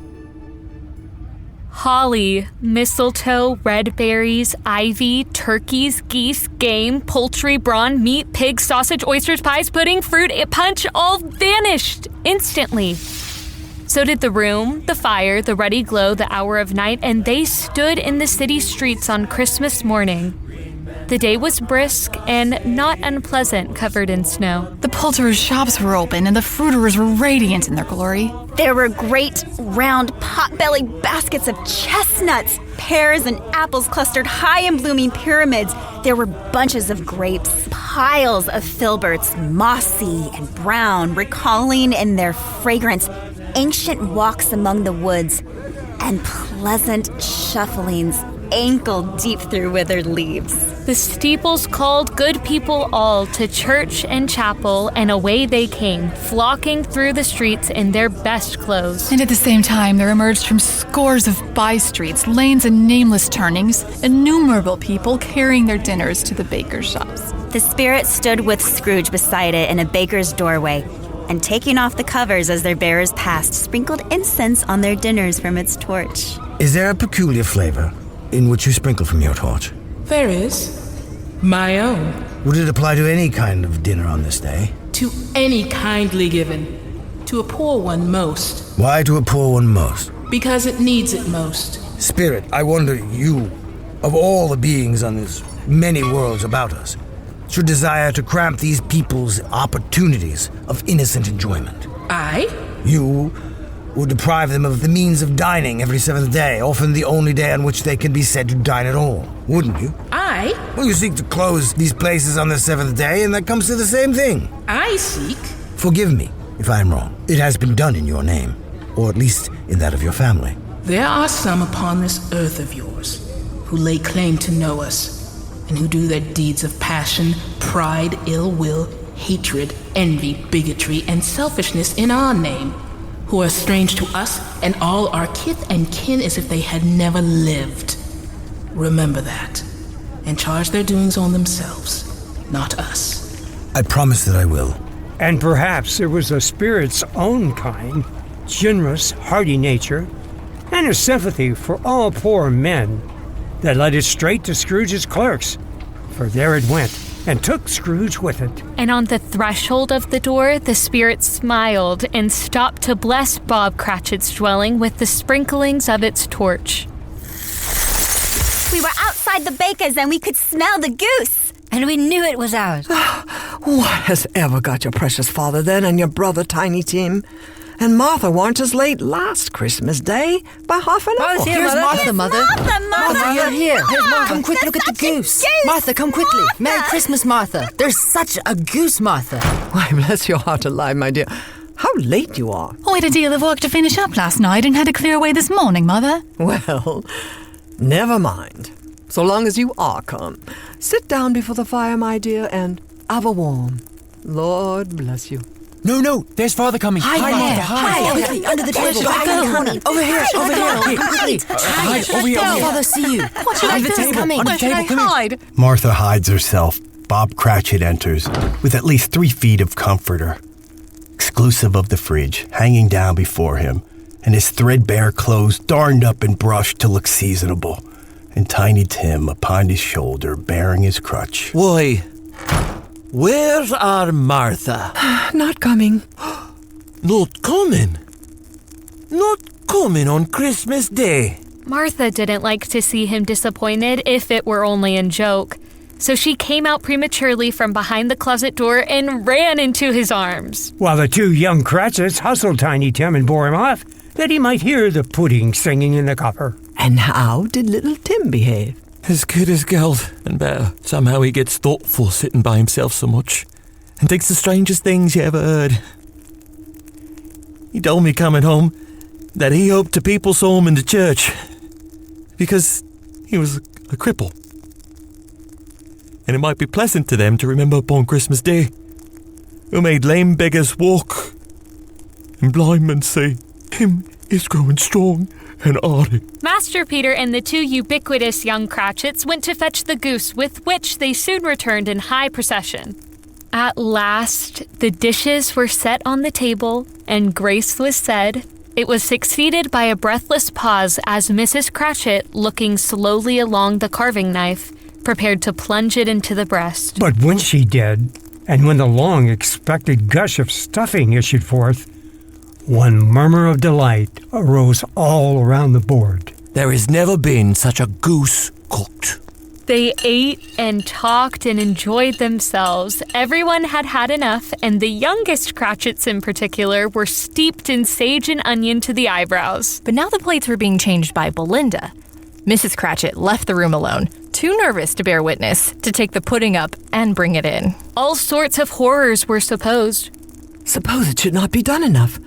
Holly, mistletoe, red berries, ivy, turkeys, geese, game, poultry, brawn, meat, pig, sausage, oysters, pies, pudding, fruit, punch all vanished instantly. So did the room, the fire, the ruddy glow, the hour of night, and they stood in the city streets on Christmas morning. The day was brisk and not unpleasant, covered in snow. The poulterers' shops were open and the fruiterers were radiant in their glory. There were great, round, pot-bellied baskets of chestnuts. Pears and apples clustered high in blooming pyramids. There were bunches of grapes, piles of filberts, mossy and brown, recalling in their fragrance ancient walks among the woods and pleasant shufflings ankle-deep through withered leaves. The steeples called good people all to church and chapel, and away they came, flocking through the streets in their best clothes. And at the same time, there emerged from scores of by-streets, lanes, and nameless turnings, innumerable people carrying their dinners to the baker's shops. The spirit stood with Scrooge beside it in a baker's doorway, and taking off the covers as their bearers passed, sprinkled incense on their dinners from its torch. Is there a peculiar flavor in which you sprinkle from your torch? There is. My own. Would it apply to any kind of dinner on this day? To any kindly given. To a poor one most. Why to a poor one most? Because it needs it most. Spirit, I wonder you, of all the beings on this many worlds about us, should desire to cramp these people's opportunities of innocent enjoyment. I? You would deprive them of the means of dining every seventh day, often the only day on which they can be said to dine at all, wouldn't you? I? Well, you seek to close these places on the seventh day, and that comes to the same thing. I seek? Forgive me if I am wrong. It has been done in your name, or at least in that of your family. There are some upon this earth of yours who lay claim to know us, and who do their deeds of passion, pride, ill will, hatred, envy, bigotry, and selfishness in our name, who are strange to us and all our kith and kin as if they had never lived. Remember that, and charge their doings on themselves, not us. I promise that I will. And perhaps it was the spirit's own kind, generous, hearty nature, and a sympathy for all poor men that led it straight to Scrooge's clerks, for there it went, and took Scrooge with it. And on the threshold of the door, the spirit smiled and stopped to bless Bob Cratchit's dwelling with the sprinklings of its torch. We were outside the baker's and we could smell the goose. And we knew it was ours. What has ever got your precious father then and your brother Tiny Tim? And Martha weren't as late last Christmas Day by half an hour. Here's Martha, Mother. Martha, you're here. Here's Martha. Come quick, look at the goose. Martha, come quickly. Martha. Merry Christmas, Martha. There's such a goose, Martha. Why, bless your heart alive, my dear. How late you are. Oh, we had a deal of work to finish up last night and had to clear away this morning, Mother. Well, never mind. So long as you are come. Sit down before the fire, my dear, and have a warm. Lord bless you. No, there's Father coming. Hide, quickly, under the table. Go. Over here. Quickly. Hide, over here. Father, see you. What should I do? Coming. Under the table, come hide? Martha hides herself. Bob Cratchit enters with at least 3 feet of comforter, exclusive of the fridge, hanging down before him, and his threadbare clothes darned up and brushed to look seasonable, and Tiny Tim upon his shoulder bearing his crutch. Why, where are Martha? Not coming. Not coming? Not coming on Christmas Day? Martha didn't like to see him disappointed, if it were only in joke. So she came out prematurely from behind the closet door and ran into his arms. While the 2 young Cratchits hustled Tiny Tim and bore him off, that he might hear the pudding singing in the copper. And how did little Tim behave? As good as gold, and better. Somehow he gets thoughtful sitting by himself so much, and thinks the strangest things you ever heard. He told me coming home that he hoped the people saw him in the church, because he was a cripple. And it might be pleasant to them to remember upon Christmas Day, who made lame beggars walk, and blind men say, him is growing strong and hardy. Master Peter and the 2 ubiquitous young Cratchits went to fetch the goose, with which they soon returned in high procession. At last, the dishes were set on the table, and grace was said. It was succeeded by a breathless pause as Mrs. Cratchit, looking slowly along the carving knife, prepared to plunge it into the breast. But when she did, and when the long-expected gush of stuffing issued forth, one murmur of delight arose all around the board. There has never been such a goose cooked. They ate and talked and enjoyed themselves. Everyone had had enough, and the youngest Cratchits in particular were steeped in sage and onion to the eyebrows. But now the plates were being changed by Belinda. Mrs. Cratchit left the room alone, too nervous to bear witness, to take the pudding up and bring it in. All sorts of horrors were supposed. Suppose it should not be done enough.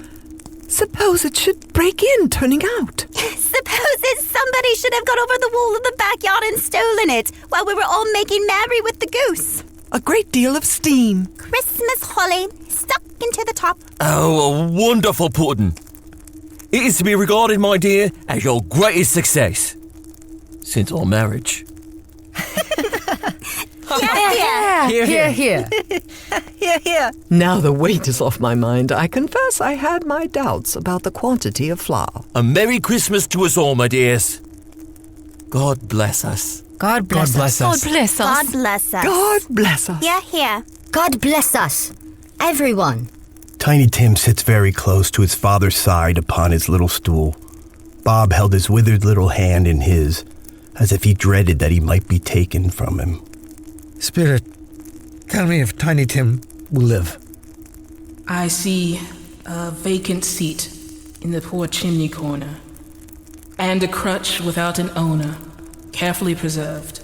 Suppose it should break in, turning out. Suppose somebody should have got over the wall of the backyard and stolen it while we were all making merry with the goose. A great deal of steam. Christmas holly stuck into the top. Oh, a wonderful pudding. It is to be regarded, my dear, as your greatest success since our marriage. Here. Now the weight is off my mind. I confess I had my doubts about the quantity of flour. A Merry Christmas to us all, my dears. God bless us. God bless us. God bless us. God bless us. God bless us. Here. God bless us. Everyone. Tiny Tim sits very close to his father's side upon his little stool. Bob held his withered little hand in his, as if he dreaded that he might be taken from him. Spirit, tell me if Tiny Tim will live. I see a vacant seat in the poor chimney corner, and a crutch without an owner, carefully preserved.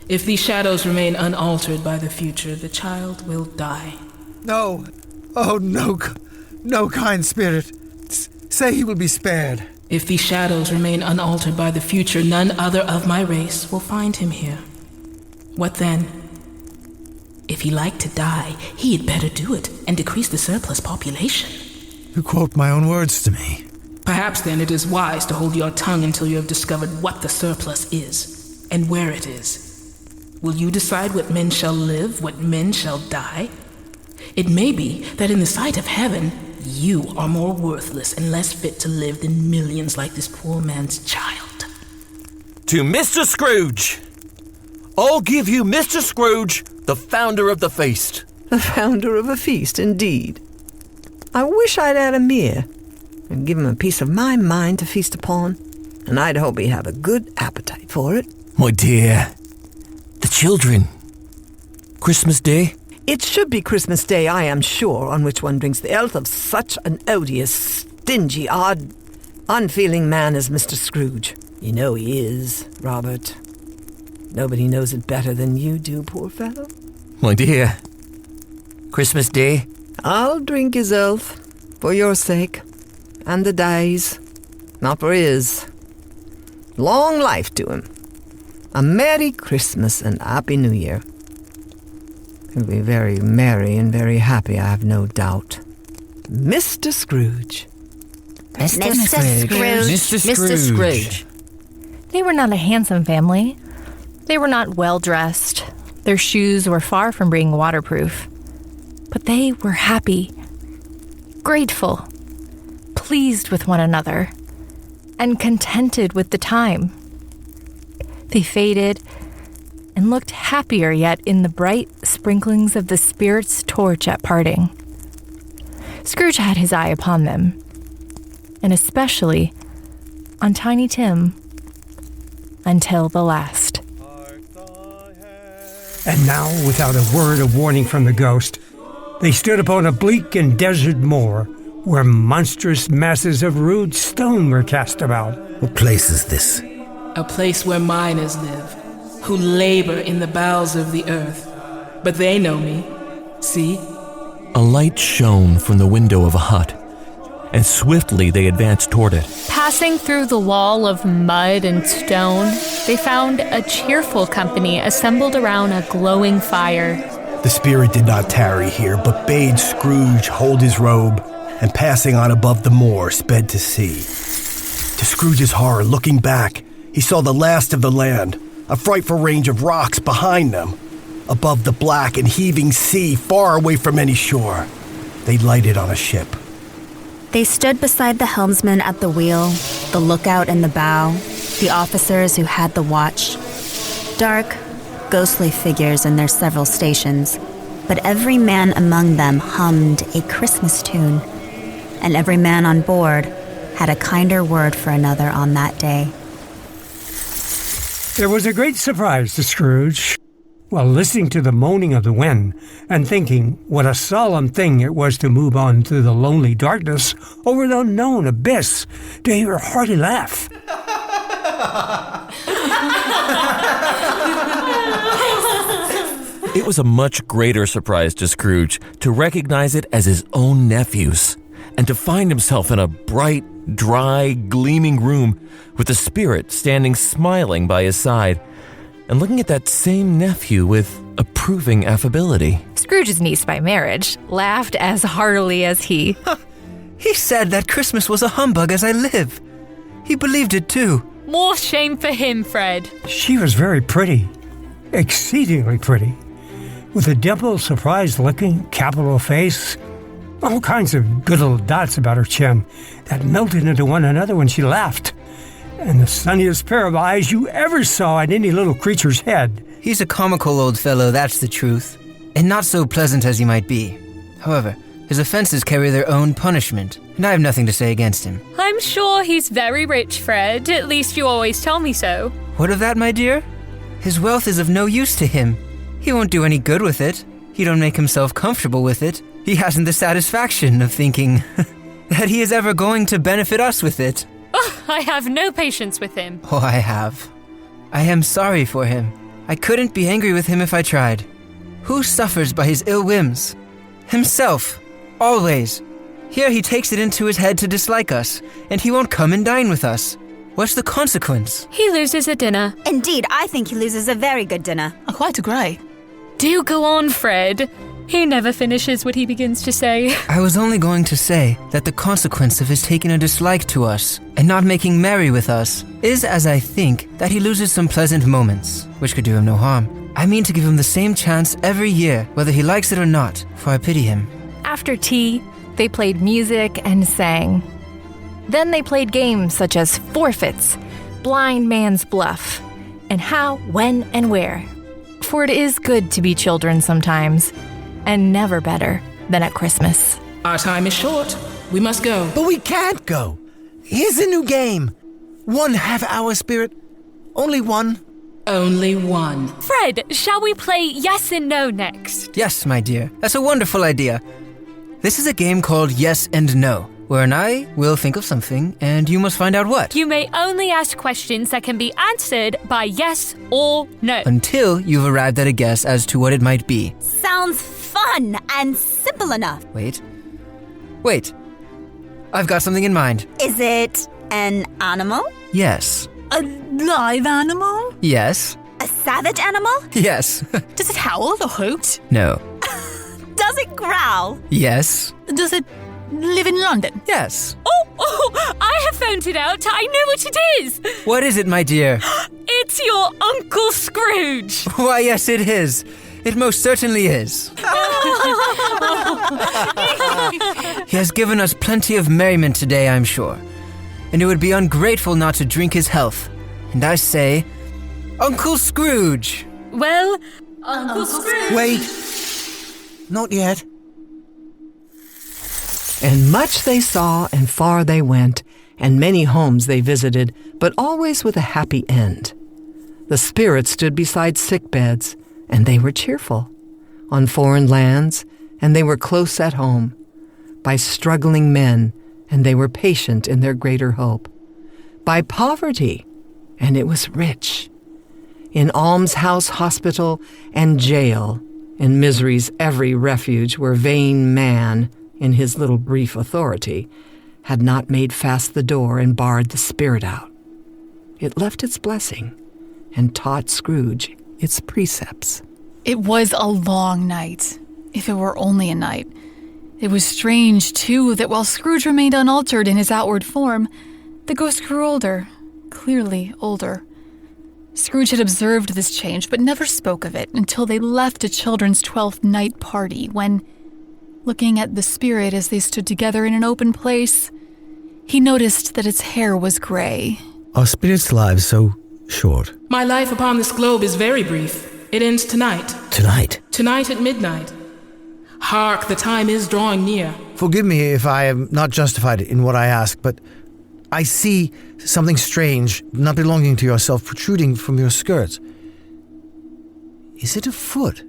If these shadows remain unaltered by the future, the child will die. No. Oh, no. No, kind spirit. Say he will be spared. If these shadows remain unaltered by the future, none other of my race will find him here. What then? If he liked to die, he had better do it and decrease the surplus population. You quote my own words to me. Perhaps then it is wise to hold your tongue until you have discovered what the surplus is and where it is. Will you decide what men shall live, what men shall die? It may be that in the sight of heaven, you are more worthless and less fit to live than millions like this poor man's child. To Mr. Scrooge! I'll give you Mr. Scrooge, the founder of the feast. The founder of a feast, indeed. I wish I'd had a mere and give him a piece of my mind to feast upon, and I'd hope he'd have a good appetite for it. My dear, the children. Christmas Day? It should be Christmas Day, I am sure, on which one drinks the health of such an odious, stingy, odd, unfeeling man as Mr. Scrooge. You know he is, Robert. Nobody knows it better than you do, poor fellow. My dear, Christmas Day? I'll drink his health, for your sake, and the day's, not for his. Long life to him. A Merry Christmas and Happy New Year. He'll be very merry and very happy, I have no doubt. Mr. Scrooge. Mr. Scrooge. Mr. Scrooge. They were not a handsome family. They were not well-dressed. Their shoes were far from being waterproof. But they were happy, grateful, pleased with one another, and contented with the time. They faded and looked happier yet in the bright sprinklings of the spirit's torch at parting. Scrooge had his eye upon them, and especially on Tiny Tim, until the last. And now, without a word of warning from the ghost, they stood upon a bleak and desert moor, where monstrous masses of rude stone were cast about. What place is this? A place where miners live, who labor in the bowels of the earth. But they know me. See? A light shone from the window of a hut, and swiftly they advanced toward it. Passing through the wall of mud and stone, they found a cheerful company assembled around a glowing fire. The spirit did not tarry here, but bade Scrooge hold his robe, and passing on above the moor, sped to sea. To Scrooge's horror, looking back, he saw the last of the land, a frightful range of rocks behind them. above the black and heaving sea, far away from any shore. They lighted on a ship. They stood beside the helmsman at the wheel, the lookout in the bow, the officers who had the watch. Dark, ghostly figures in their several stations, but every man among them hummed a Christmas tune, and every man on board had a kinder word for another on that day. There was a great surprise to Scrooge while listening to the moaning of the wind and thinking what a solemn thing it was to move on through the lonely darkness over the unknown abyss to hear a hearty laugh. It was a much greater surprise to Scrooge to recognize it as his own nephew's, and to find himself in a bright, dry, gleaming room with the spirit standing smiling by his side and looking at that same nephew with approving affability. Scrooge's niece by marriage laughed as heartily as he. He said that Christmas was a humbug as I live. He believed it too. More shame for him, Fred. She was very pretty, exceedingly pretty, with a dimpled, surprised-looking, capital face, all kinds of good little dots about her chin that melted into one another when she laughed, and the sunniest pair of eyes you ever saw in any little creature's head. He's a comical old fellow, that's the truth, and not so pleasant as he might be. However, his offenses carry their own punishment, and I have nothing to say against him. I'm sure he's very rich, Fred. At least you always tell me so. What of that, my dear? His wealth is of no use to him. He won't do any good with it. He don't make himself comfortable with it. He hasn't the satisfaction of thinking that he is ever going to benefit us with it. Oh, I have no patience with him. Oh, I have. I am sorry for him. I couldn't be angry with him if I tried. Who suffers by his ill whims? Himself. Always. Here he takes it into his head to dislike us, and he won't come and dine with us. What's the consequence? He loses a dinner. Indeed, I think he loses a very good dinner. I quite agree. Do go on, Fred. He never finishes what he begins to say. I was only going to say that the consequence of his taking a dislike to us and not making merry with us is, as I think, that he loses some pleasant moments, which could do him no harm. I mean to give him the same chance every year, whether he likes it or not, for I pity him. After tea, they played music and sang. Then they played games such as forfeits, blind man's bluff, and how, when, and where. For it is good to be children sometimes, and never better than at Christmas. Our time is short. We must go. But we can't go. Here's a new game. 1 half-hour spirit. Only one. Only one. Fred, shall we play yes and no next? Yes, my dear. That's a wonderful idea. This is a game called Yes and No, wherein I will think of something, and you must find out what. You may only ask questions that can be answered by yes or no. Until you've arrived at a guess as to what it might be. Sounds fun and simple enough. Wait. I've got something in mind. Is it an animal? Yes. A live animal? Yes. A savage animal? Yes. Does it howl or hoot? No. Does it growl? Yes. Does it live in London? Yes. Oh, I have found it out. I know what it is. What is it, my dear? It's your Uncle Scrooge. Why, yes, it is. It most certainly is. He has given us plenty of merriment today, I'm sure. And it would be ungrateful not to drink his health. And I say, Uncle Scrooge. Well, Uncle Scrooge. Wait. Not yet. And much they saw, and far they went, and many homes they visited, but always with a happy end. The spirits stood beside sick beds, and they were cheerful. On foreign lands, and they were close at home. By struggling men, and they were patient in their greater hope. By poverty, and it was rich. In almshouse, hospital, and jail, in misery's every refuge where vain man, in his little brief authority, had not made fast the door and barred the spirit out. It left its blessing and taught Scrooge its precepts. It was a long night, if it were only a night. It was strange, too, that while Scrooge remained unaltered in his outward form, the ghost grew older, clearly older. Scrooge had observed this change, but never spoke of it until they left a children's 12th night party, when, looking at the spirit as they stood together in an open place, he noticed that its hair was gray. Are spirits' lives so short? My life upon this globe is very brief. It ends tonight. Tonight? Tonight at midnight. Hark, the time is drawing near. Forgive me if I am not justified in what I ask, but I see something strange, not belonging to yourself, protruding from your skirts. Is it a foot?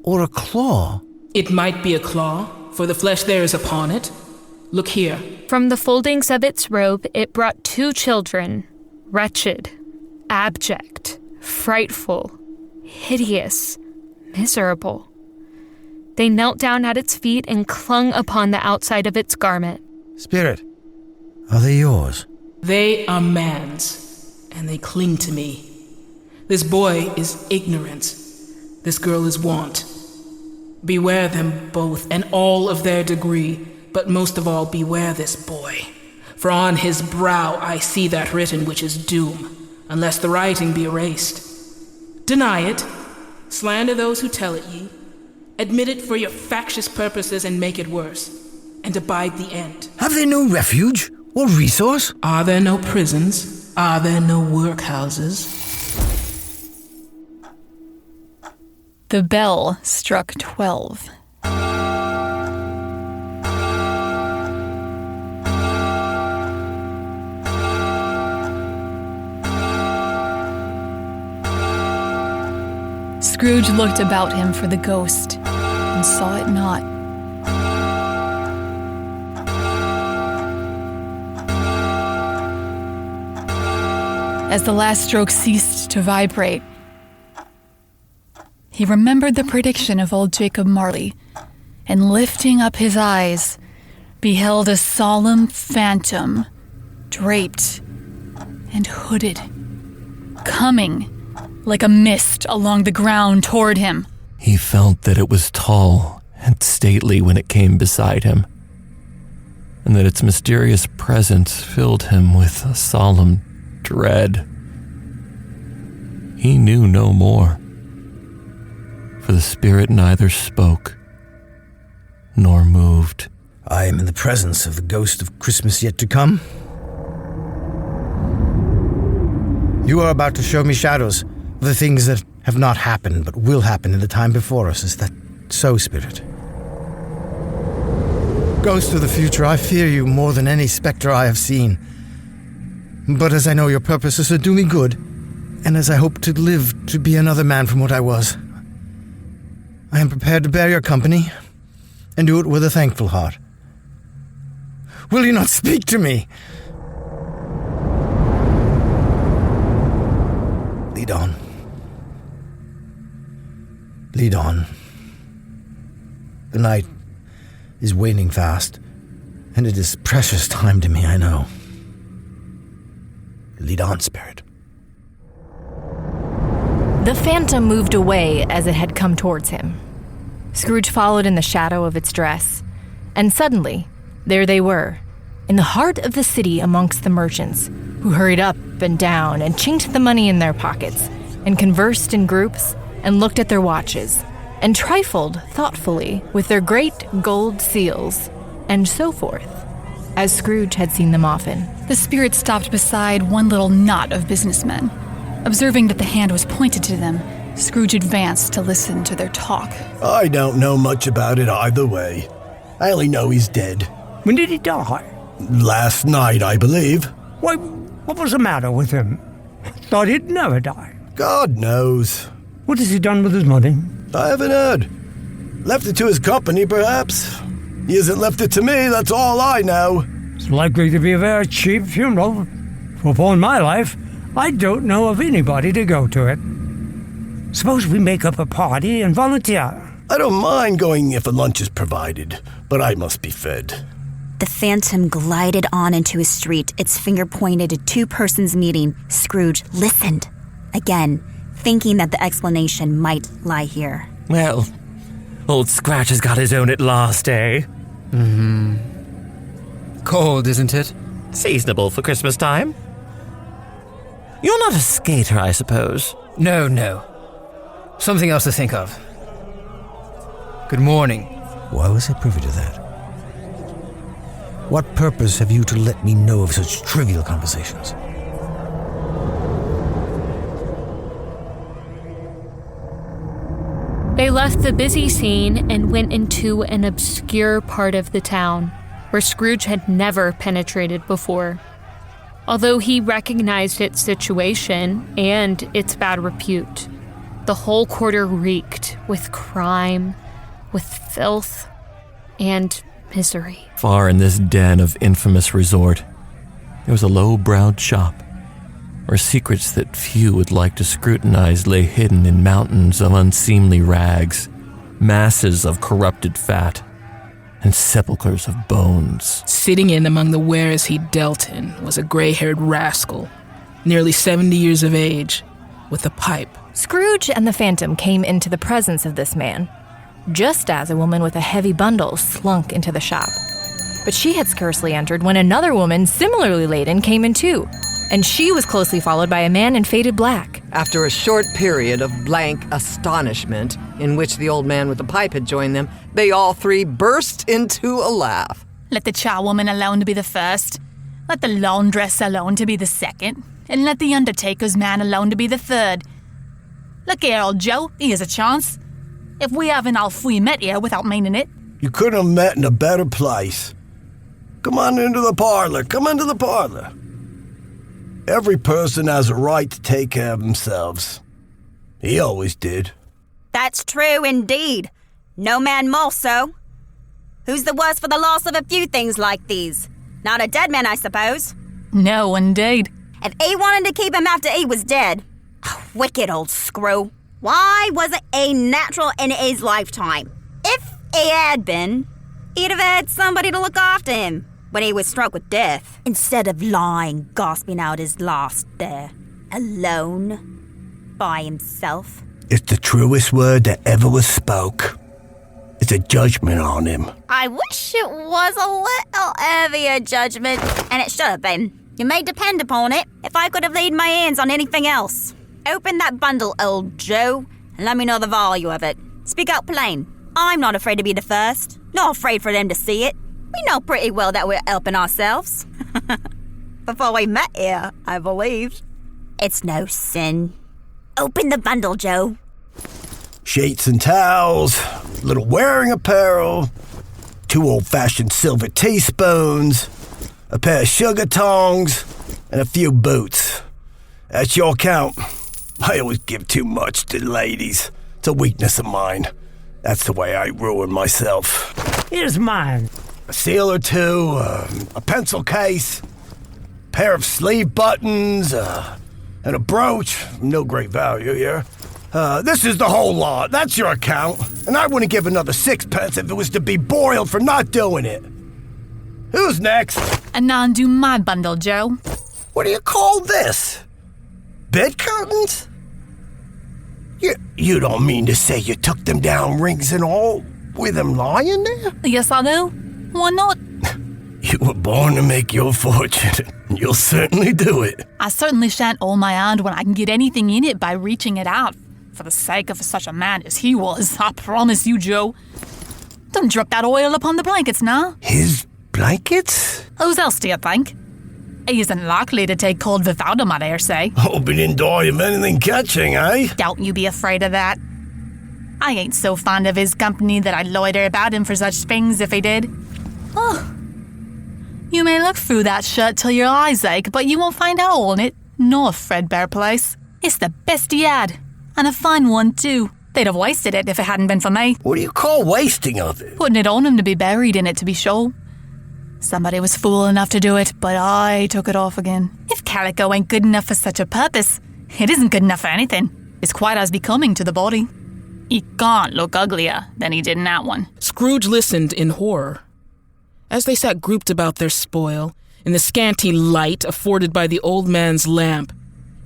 Or a claw? It might be a claw, for the flesh there is upon it. Look here. From the foldings of its robe, it brought 2 children, wretched, abject, frightful, hideous, miserable. They knelt down at its feet and clung upon the outside of its garment. Spirit, are they yours? They are man's, and they cling to me. This boy is ignorance. This girl is want. Beware them both, and all of their degree, but most of all beware this boy. For on his brow I see that written which is doom, unless the writing be erased. Deny it, slander those who tell it ye, admit it for your factious purposes and make it worse, and abide the end. Have they no refuge or resource? Are there no prisons? Are there no workhouses? The bell struck 12. Scrooge looked about him for the ghost and saw it not. As the last stroke ceased to vibrate, he remembered the prediction of old Jacob Marley, and lifting up his eyes, beheld a solemn phantom, draped and hooded, coming like a mist along the ground toward him. He felt that it was tall and stately when it came beside him, and that its mysterious presence filled him with a solemn dread. He knew no more, for the spirit neither spoke nor moved. I am in the presence of the ghost of Christmas yet to come. You are about to show me shadows of the things that have not happened but will happen in the time before us. Is that so, Spirit? Ghost of the future, I fear you more than any spectre I have seen. But as I know your purpose is to do me good, and as I hope to live to be another man from what I was, I am prepared to bear your company and do it with a thankful heart. Will you not speak to me? Lead on. Lead on. The night is waning fast, and it is precious time to me, I know. Lead on, Spirit. The phantom moved away as it had come towards him. Scrooge followed in the shadow of its dress, and suddenly, there they were, in the heart of the city amongst the merchants, who hurried up and down and chinked the money in their pockets, and conversed in groups, and looked at their watches, and trifled thoughtfully with their great gold seals, and so forth, as Scrooge had seen them often. The spirit stopped beside one little knot of businessmen. Observing that the hand was pointed to them, Scrooge advanced to listen to their talk. I don't know much about it either way. I only know he's dead. When did he die? Last night, I believe. Why, what was the matter with him? I thought he'd never die. God knows. What has he done with his money? I haven't heard. Left it to his company, perhaps. He hasn't left it to me, that's all I know. It's likely to be a very cheap funeral. For upon my life, I don't know of anybody to go to it. Suppose we make up a party and volunteer. I don't mind going if a lunch is provided, but I must be fed. The phantom glided on into a street, its finger pointed to 2 persons meeting. Scrooge listened, again, thinking that the explanation might lie here. Well, old Scratch has got his own at last, eh? Mm-hmm. Cold, isn't it? Seasonable for Christmas time. You're not a skater, I suppose? No. Something else to think of. Good morning. Why was I privy to that? What purpose have you to let me know of such trivial conversations? They left the busy scene and went into an obscure part of the town where Scrooge had never penetrated before. Although he recognized its situation and its bad repute, the whole quarter reeked with crime, with filth, and misery. Far in this den of infamous resort, there was a low-browed shop where secrets that few would like to scrutinize lay hidden in mountains of unseemly rags, masses of corrupted fat, and sepulchres of bones. Sitting in among the wares he dealt in was a gray-haired rascal, nearly 70 years of age, with a pipe. Scrooge and the Phantom came into the presence of this man, just as a woman with a heavy bundle slunk into the shop. But she had scarcely entered when another woman, similarly laden, came in too, and she was closely followed by a man in faded black. After a short period of blank astonishment, in which the old man with the pipe had joined them, they all three burst into a laugh. Let the charwoman alone to be the first, let the laundress alone to be the second, and let the undertaker's man alone to be the third. Look here, old Joe, here's a chance. If we haven't all three met here without meaning it. You couldn't have met in a better place. Come on into the parlor. Come into the parlor. Every person has a right to take care of themselves. He always did. That's true indeed. No man more so. Who's the worse for the loss of a few things like these? Not a dead man, I suppose. No, indeed. If he wanted to keep him after he was dead, wicked old screw. Why wasn't he natural in his lifetime? If he had been, he'd have had somebody to look after him when he was struck with death, instead of lying, gasping out his last there, alone, by himself. It's the truest word that ever was spoke. It's a judgment on him. I wish it was a little heavier judgment, and it should have been. You may depend upon it, if I could have laid my hands on anything else. Open that bundle, old Joe, and let me know the value of it. Speak out plain. I'm not afraid to be the first, nor afraid for them to see it. We know pretty well that we're helping ourselves. Before we met here, I believe. It's no sin. Open the bundle, Joe. Sheets and towels, little wearing apparel, 2 old-fashioned silver teaspoons, a pair of sugar tongs, and a few boots. That's your count. I always give too much to ladies. It's a weakness of mine. That's the way I ruin myself. Here's mine. A seal or two, a pencil case, pair of sleeve buttons, and a brooch. No great value here. This is the whole lot. That's your account. And I wouldn't give another 6pence if it was to be boiled for not doing it. Who's next? And now undo my bundle, Joe. What do you call this? Bed curtains? You don't mean to say you took them down, rings and all, with them lying there? Yes, I do. Why not? You were born to make your fortune, and you'll certainly do it. I certainly shan't hold my hand when I can get anything in it by reaching it out, for the sake of such a man as he was, I promise you, Joe. Don't drop that oil upon the blankets now. His blankets? Whose else do you think? He isn't likely to take cold without them, I dare say. Hoping in die of anything catching, eh? Don't you be afraid of that. I ain't so fond of his company that I'd loiter about him for such things if he did. Oh, you may look through that shirt till your eyes ache, but you won't find a hole in it, nor a threadbare place. It's the best he had, and a fine one, too. They'd have wasted it if it hadn't been for me. What do you call wasting of it? Putting it on him to be buried in it, to be sure. Somebody was fool enough to do it, but I took it off again. If calico ain't good enough for such a purpose, it isn't good enough for anything. It's quite as becoming to the body. He can't look uglier than he did in that one. Scrooge listened in horror. As they sat grouped about their spoil, in the scanty light afforded by the old man's lamp,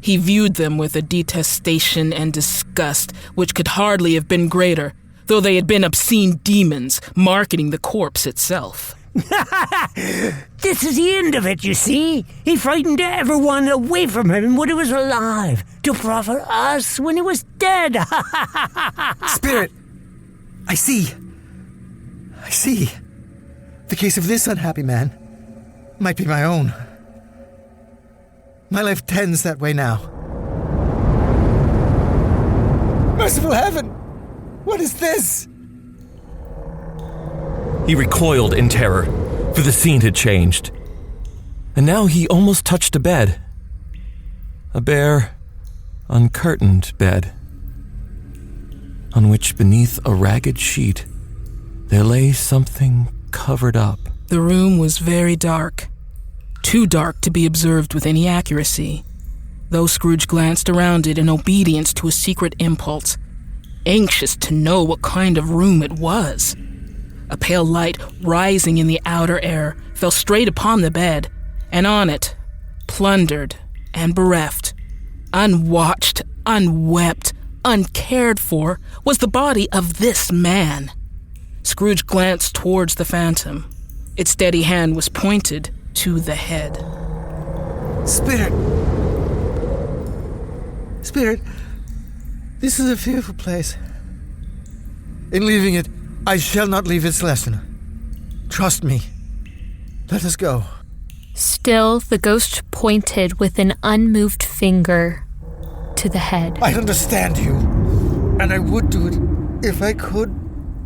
he viewed them with a detestation and disgust which could hardly have been greater, though they had been obscene demons marketing the corpse itself. This is the end of it, you see. He frightened everyone away from him when he was alive, to profit us when he was dead. Spirit! I see. The case of this unhappy man might be my own. My life tends that way now. Merciful heaven! What is this? He recoiled in terror, for the scene had changed. And now he almost touched a bed. A bare, uncurtained bed, on which beneath a ragged sheet there lay something covered up. The room was very dark. Too dark to be observed with any accuracy, though Scrooge glanced around it in obedience to a secret impulse, anxious to know what kind of room it was. A pale light rising in the outer air fell straight upon the bed, and on it, plundered and bereft, unwatched, unwept, uncared for, was the body of this man. Scrooge glanced towards the phantom. Its steady hand was pointed to the head. Spirit, this is a fearful place. In leaving it, I shall not leave its lesson. Trust me. Let us go. Still, the ghost pointed with an unmoved finger to the head. I understand you, and I would do it if I could,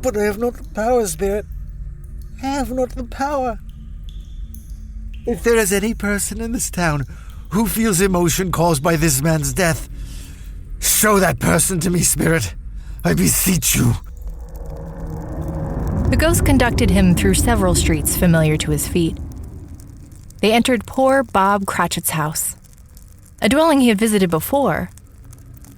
but I have not the power, Spirit. I have not the power. If there is any person in this town who feels emotion caused by this man's death, show that person to me, Spirit. I beseech you. The ghost conducted him through several streets familiar to his feet. They entered poor Bob Cratchit's house, a dwelling he had visited before,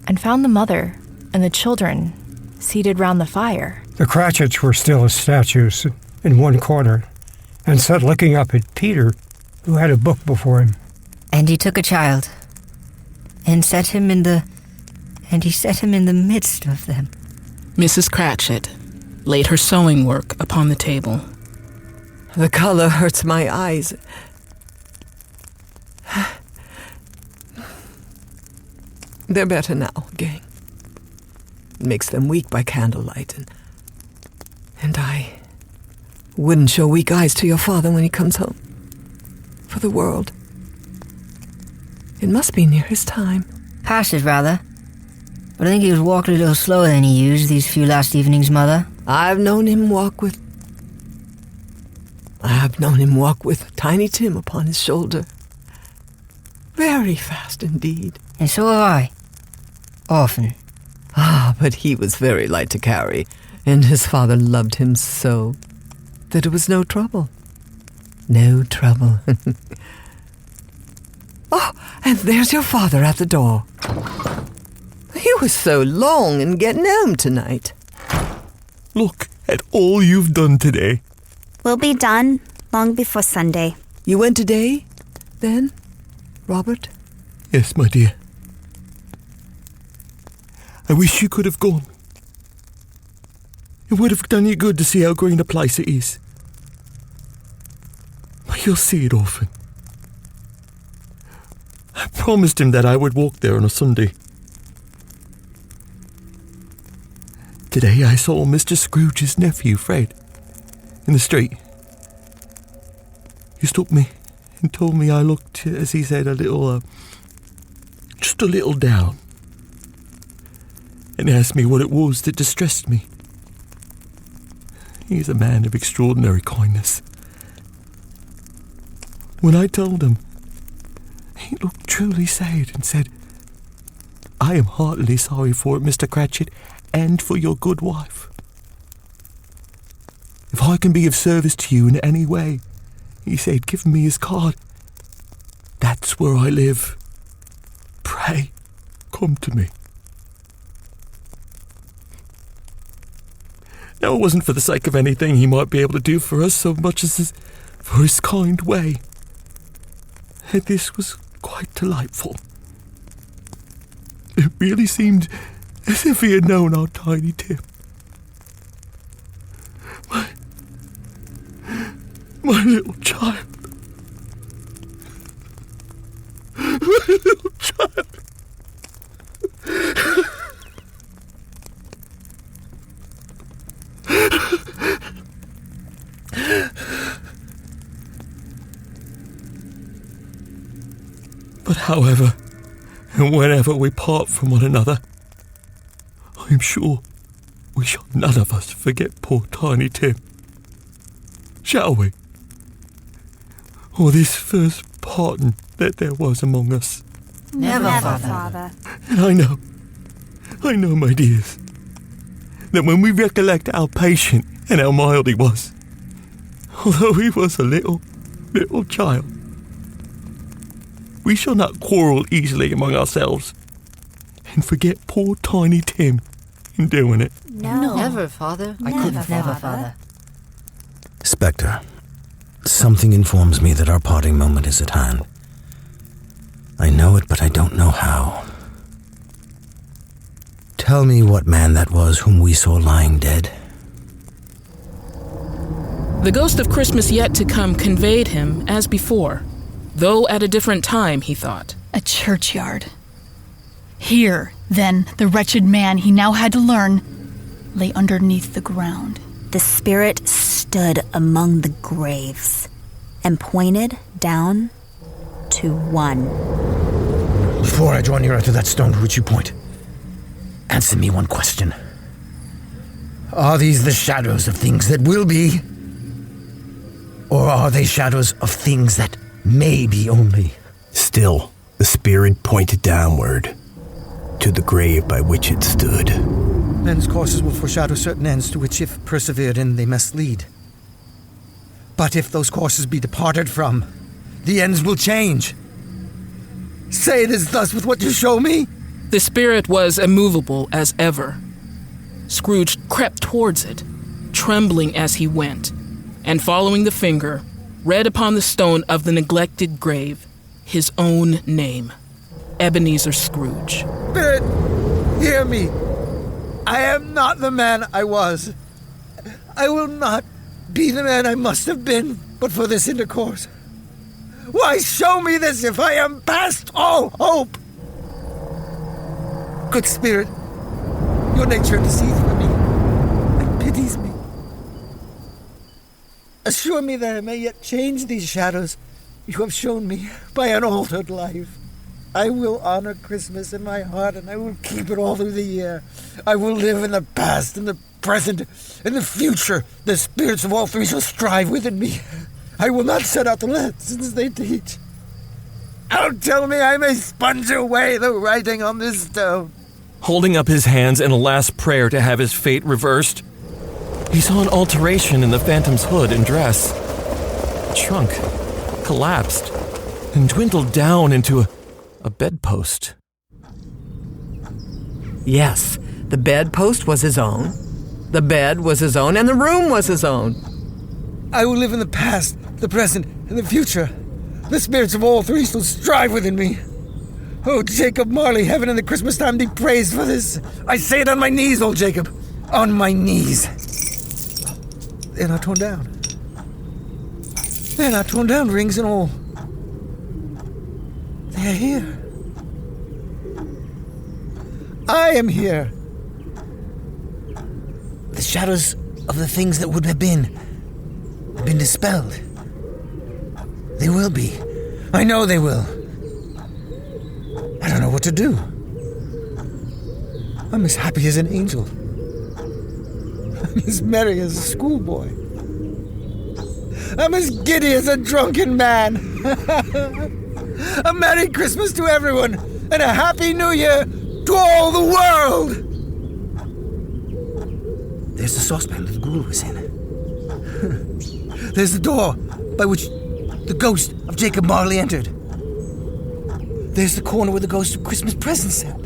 and found the mother and the children seated round the fire. The Cratchits were still as statues in one corner, and sat looking up at Peter, who had a book before him. And he took a child, and set him in the midst of them. Mrs. Cratchit laid her sewing work upon the table. The color hurts my eyes. They're better now, gang. It makes them weak by candlelight, and I wouldn't show weak eyes to your father when he comes home. For the world. It must be near his time. Passive, rather. But I think he was walking a little slower than he used these few last evenings, Mother. I've known him walk with Tiny Tim upon his shoulder. Very fast indeed. And so have I. Often. But he was very light to carry, and his father loved him so that it was no trouble. No trouble. Oh, and there's your father at the door. He was so long in getting home tonight. Look at all you've done today. We'll be done long before Sunday. You went today, then, Robert? Yes, my dear. I wish you could have gone. It would have done you good to see how green a place it is. But you'll see it often. I promised him that I would walk there on a Sunday. Today I saw Mr. Scrooge's nephew, Fred, in the street. He stopped me and told me I looked, as he said, just a little down, and asked me what it was that distressed me. He is a man of extraordinary kindness. When I told him, he looked truly sad and said, "I am heartily sorry for it, Mr. Cratchit, and for your good wife. If I can be of service to you in any way," he said, giving me his card, "that's where I live. Pray, come to me." Now, it wasn't for the sake of anything he might be able to do for us so much as for his kind way. And this was quite delightful. It really seemed as if he had known our Tiny My little child. My little child. But however and whenever we part from one another, I am sure we shall none of us forget poor Tiny Tim. Shall we? Or this first parting that there was among us. Never, Father. And I know, my dears, that when we recollect how patient and how mild he was, although he was a little child, we shall not quarrel easily among ourselves and forget poor Tiny Tim in doing it. No. Never, Father. I couldn't, never, Father. Spectre, something informs me that our parting moment is at hand. I know it, but I don't know how. Tell me what man that was whom we saw lying dead. The ghost of Christmas yet to come conveyed him as before, though at a different time, he thought. A churchyard. Here, then, the wretched man he now had to learn lay underneath the ground. The spirit stood among the graves and pointed down to one. Before I draw nearer to that stone to which you point, answer me one question. Are these the shadows of things that will be? Or are they shadows of things that may be only? Still, the spirit pointed downward, to the grave by which it stood. Men's courses will foreshadow certain ends to which, if persevered in, they must lead. But if those courses be departed from, the ends will change. Say it is thus with what you show me? The spirit was immovable as ever. Scrooge crept towards it, trembling as he went, and following the finger, read upon the stone of the neglected grave his own name, Ebenezer Scrooge. Spirit, hear me. I am not the man I was. I will not be the man I must have been but for this intercourse. Why show me this if I am past all hope? Good Spirit, your nature intercedes for me and pities me. Assure me that I may yet change these shadows you have shown me by an altered life. I will honor Christmas in my heart, and I will keep it all through the year. I will live in the past, in the present, in the future. The spirits of all three shall strive within me. I will not set out the lessons they teach. Oh, tell me I may sponge away the writing on this stone. Holding up his hands in a last prayer to have his fate reversed, he saw an alteration in the phantom's hood and dress. It shrunk, collapsed, and dwindled down into a bedpost. Yes, the bedpost was his own, the bed was his own, and the room was his own. I will live in the past, the present, and the future. The spirits of all three shall strive within me. Oh, Jacob Marley, heaven and the Christmas time be praised for this. I say it on my knees, old Jacob. On my knees. They're not torn down. They're not torn down, rings and all. They're here. I am here. The shadows of the things that would have been dispelled. They will be. I know they will. I don't know what to do. I'm as happy as an angel. I'm as merry as a schoolboy. I'm as giddy as a drunken man. A Merry Christmas to everyone, and a Happy New Year to all the world! There's the saucepan that the ghoul was in. There's the door by which the ghost of Jacob Marley entered. There's the corner where the ghost of Christmas presents sat.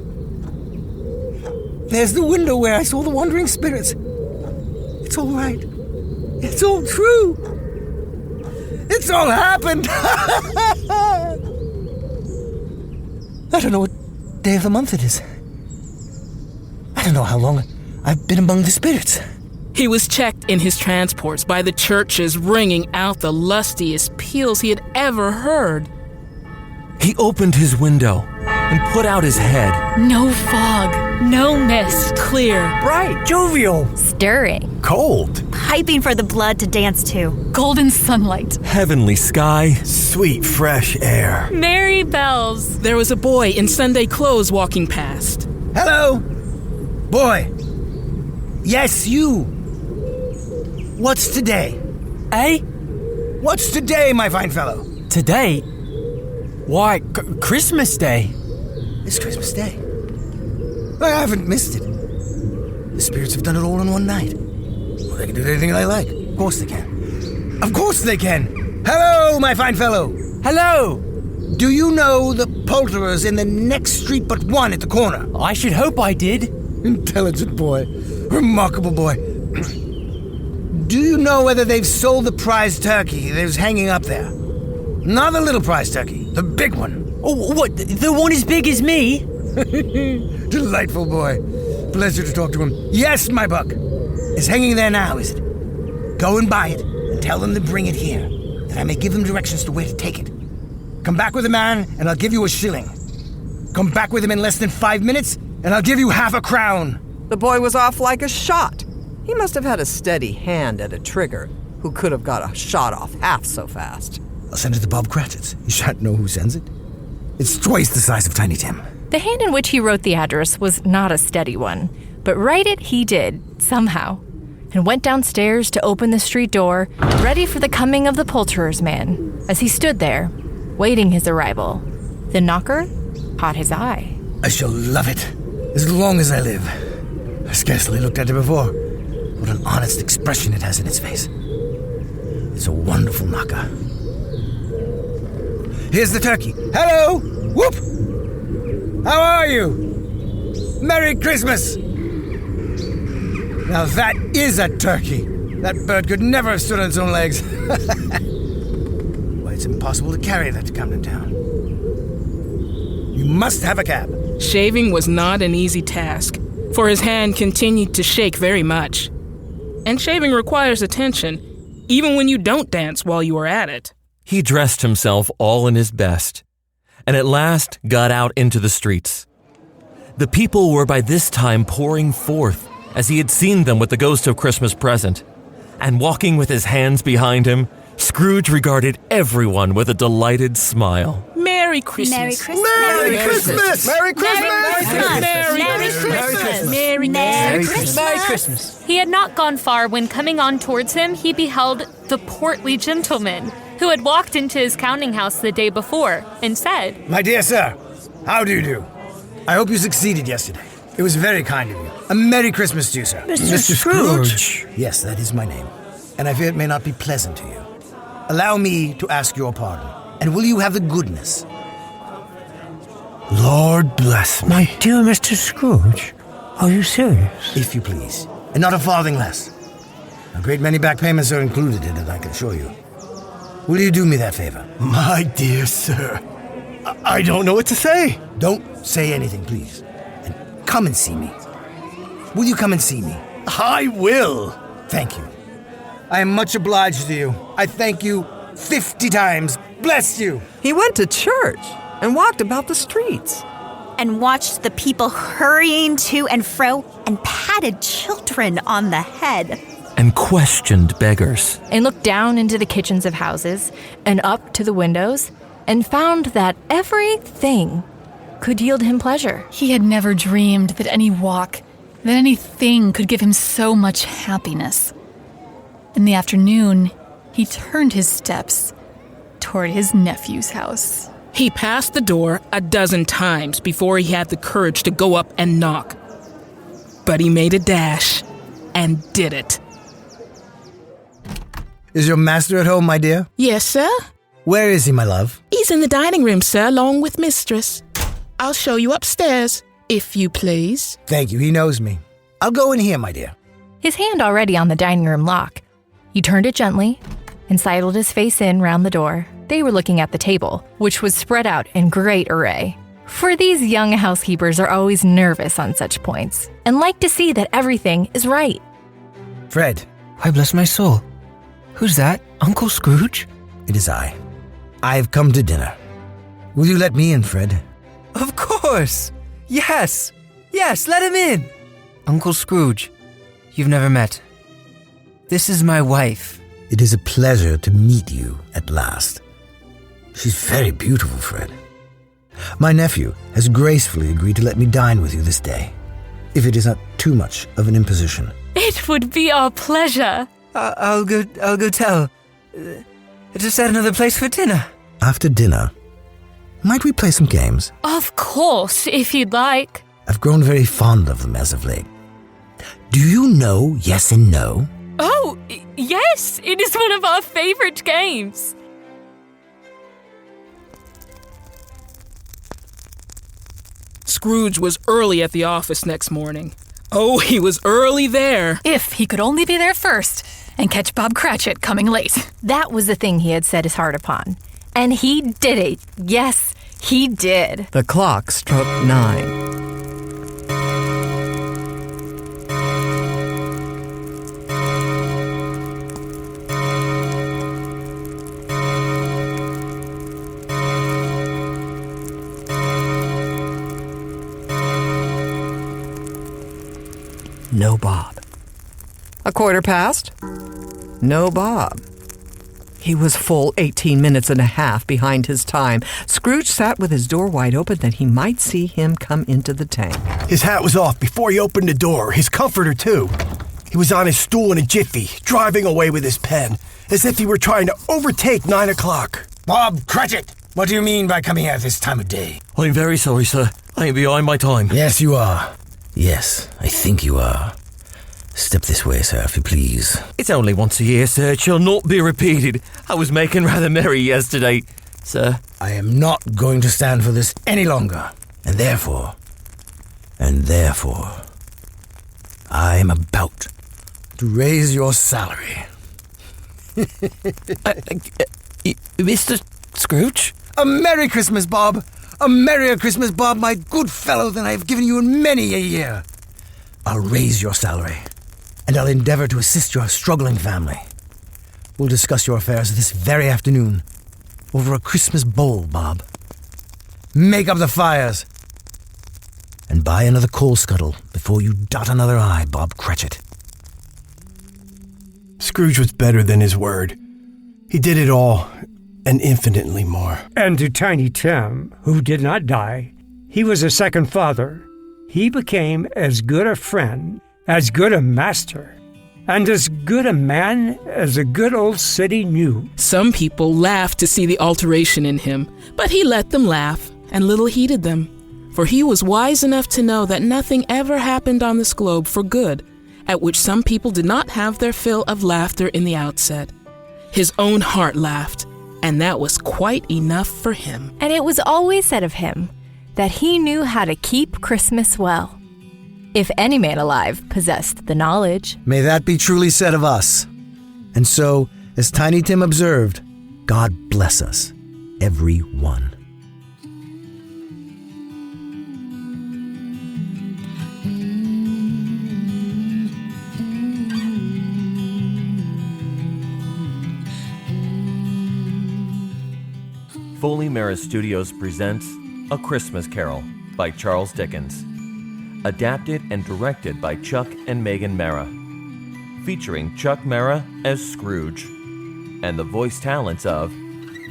There's the window where I saw the wandering spirits. It's all right. It's all true. It's all happened. I don't know what day of the month it is. I don't know how long I've been among the spirits. He was checked in his transports by the churches, ringing out the lustiest peals he had ever heard. He opened his window and put out his head. No fog, no mist. Clear, bright, jovial, stirring, cold, piping for the blood to dance to. Golden sunlight, heavenly sky, sweet fresh air. Merry bells. There was a boy in Sunday clothes walking past. Hello, boy. Yes, you. What's today? Eh? What's today, my fine fellow? Today? Why, Christmas Day. It's Christmas Day. I haven't missed it. The spirits have done it all in one night. Well, they can do anything they like. Of course they can. Of course they can. Hello, my fine fellow. Hello. Do you know the poulterers in the next street but one at the corner? I should hope I did. Intelligent boy. Remarkable boy. Do you know whether they've sold the prize turkey that was hanging up there? Not the little prize turkey, the big one. Oh, what? The one as big as me? Delightful boy. Pleasure to talk to him. Yes, my buck. It's hanging there now, is it? Go and buy it and tell them to bring it here, that I may give them directions to where to take it. Come back with a man and I'll give you a shilling. Come back with him in less than 5 minutes and I'll give you half a crown. The boy was off like a shot. He must have had a steady hand at a trigger. Who could have got a shot off half so fast? I'll send it to Bob Cratchit. You shan't know who sends it. It's twice the size of Tiny Tim. The hand in which he wrote the address was not a steady one, but write it he did, somehow, and went downstairs to open the street door, ready for the coming of the poulterer's man. As he stood there, waiting his arrival, the knocker caught his eye. I shall love it, as long as I live. I scarcely looked at it before. What an honest expression it has in its face. It's a wonderful knocker. Here's the turkey. Hello! Whoop! How are you? Merry Christmas! Now that is a turkey. That bird could never have stood on its own legs. Why, it's impossible to carry that to Camden Town. You must have a cab. Shaving was not an easy task, for his hand continued to shake very much. And shaving requires attention, even when you don't dance while you are at it. He dressed himself all in his best, and at last got out into the streets. The people were by this time pouring forth, as he had seen them with the ghost of Christmas present, and walking with his hands behind him, Scrooge regarded everyone with a delighted smile. Merry Christmas! Merry Christmas! Merry Christmas! Merry Christmas! Merry Christmas! Merry Christmas! He had not gone far when, coming on towards him, he beheld the portly gentleman who had walked into his counting house the day before and said, My dear sir, how do you do? I hope you succeeded yesterday. It was very kind of you. A Merry Christmas to you, sir. Mr. Scrooge. Yes, that is my name. And I fear it may not be pleasant to you. Allow me to ask your pardon. And will you have the goodness? Lord bless me. My dear Mr. Scrooge, are you serious? If you please. And not a farthing less. A great many back payments are included in it, I can assure you. Will you do me that favor? My dear sir, I don't know what to say. Don't say anything, please. And come and see me. Will you come and see me? I will. Thank you. I am much obliged to you. I thank you 50 times. Bless you. He went to church and walked about the streets. And watched the people hurrying to and fro and patted children on the head. And questioned beggars. And looked down into the kitchens of houses and up to the windows and found that everything could yield him pleasure. He had never dreamed that any walk, that anything could give him so much happiness. In the afternoon, he turned his steps toward his nephew's house. He passed the door a dozen times before he had the courage to go up and knock. But he made a dash and did it. Is your master at home, my dear? Yes, sir. Where is he, my love? He's in the dining room, sir, along with mistress. I'll show you upstairs, if you please. Thank you, he knows me. I'll go in here, my dear. His hand already on the dining room lock, he turned it gently and sidled his face in round the door. They were looking at the table, which was spread out in great array. For these young housekeepers are always nervous on such points and like to see that everything is right. Fred. Why, bless my soul. Who's that? Uncle Scrooge? It is I. I have come to dinner. Will you let me in, Fred? Of course! Yes! Yes, let him in! Uncle Scrooge, you've never met. This is my wife. It is a pleasure to meet you at last. She's very beautiful, Fred. My nephew has gracefully agreed to let me dine with you this day, if it is not too much of an imposition. It would be our pleasure. I'll go tell. To set another place for dinner. After dinner, might we play some games? Of course, if you'd like. I've grown very fond of them as of late. Do you know yes and no? Oh, yes, it is one of our favorite games. Scrooge was early at the office next morning. Oh, he was early there. If he could only be there first and catch Bob Cratchit coming late. That was the thing he had set his heart upon. And he did it. Yes, he did. The clock struck 9. No Bob. A quarter past? No Bob. He was full 18 minutes and a half behind his time. Scrooge sat with his door wide open that he might see him come into the tank. His hat was off before he opened the door, his comforter too. He was on his stool in a jiffy, driving away with his pen, as if he were trying to overtake 9 o'clock. Bob Cratchit, what do you mean by coming at this time of day? I'm very sorry, sir. I am behind my time. Yes, you are. Yes, I think you are. Step this way, sir, if you please. It's only once a year, sir. It shall not be repeated. I was making rather merry yesterday, sir. I am not going to stand for this any longer. And therefore, I am about to raise your salary. Mr. Scrooge? A Merry Christmas, Bob. A merrier Christmas, Bob, my good fellow, than I have given you in many a year. I'll raise your salary, and I'll endeavor to assist your struggling family. We'll discuss your affairs this very afternoon, over a Christmas bowl, Bob. Make up the fires, and buy another coal scuttle before you dot another I, Bob Cratchit. Scrooge was better than his word. He did it all, and infinitely more. And to Tiny Tim, who did not die, he was a second father. He became as good a friend, as good a master, and as good a man as a good old city knew. Some people laughed to see the alteration in him, but he let them laugh, and little heeded them. For he was wise enough to know that nothing ever happened on this globe for good, at which some people did not have their fill of laughter in the outset. His own heart laughed, and that was quite enough for him. And it was always said of him that he knew how to keep Christmas well, if any man alive possessed the knowledge. May that be truly said of us. And so, as Tiny Tim observed, God bless us, every one. Foley Marra Studios presents A Christmas Carol by Charles Dickens. Adapted and directed by Chuck and Megan Marra. Featuring Chuck Marra as Scrooge. And the voice talents of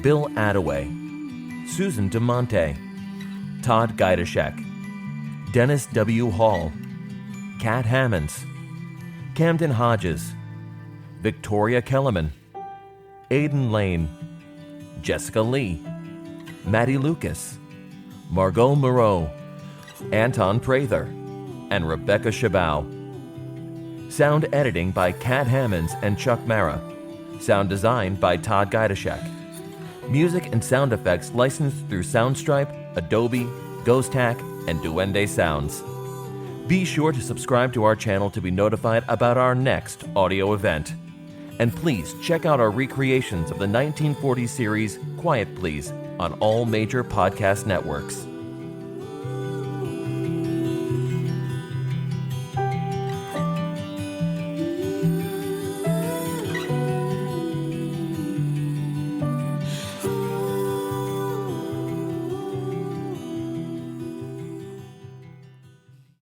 Bill Attaway, Susan Damante, Todd Gajdusek, Dennis W. Hall, Kat Hammons, Camden Hodges, Victoria Kelleman, Ayden Layne, Jessica Leigh, Maddie Lucas, Margaux Mireault, Anton Prather, and Rebekah Shibao. Sound editing by Kat Hammons and Chuck Marra. Sound design by Todd Gajdusek. Music and sound effects licensed through Soundstripe, Adobe, Ghosttack, and Duende Sounds. Be sure to subscribe to our channel to be notified about our next audio event. And please check out our recreations of the 1940s series Quiet Please on all major podcast networks.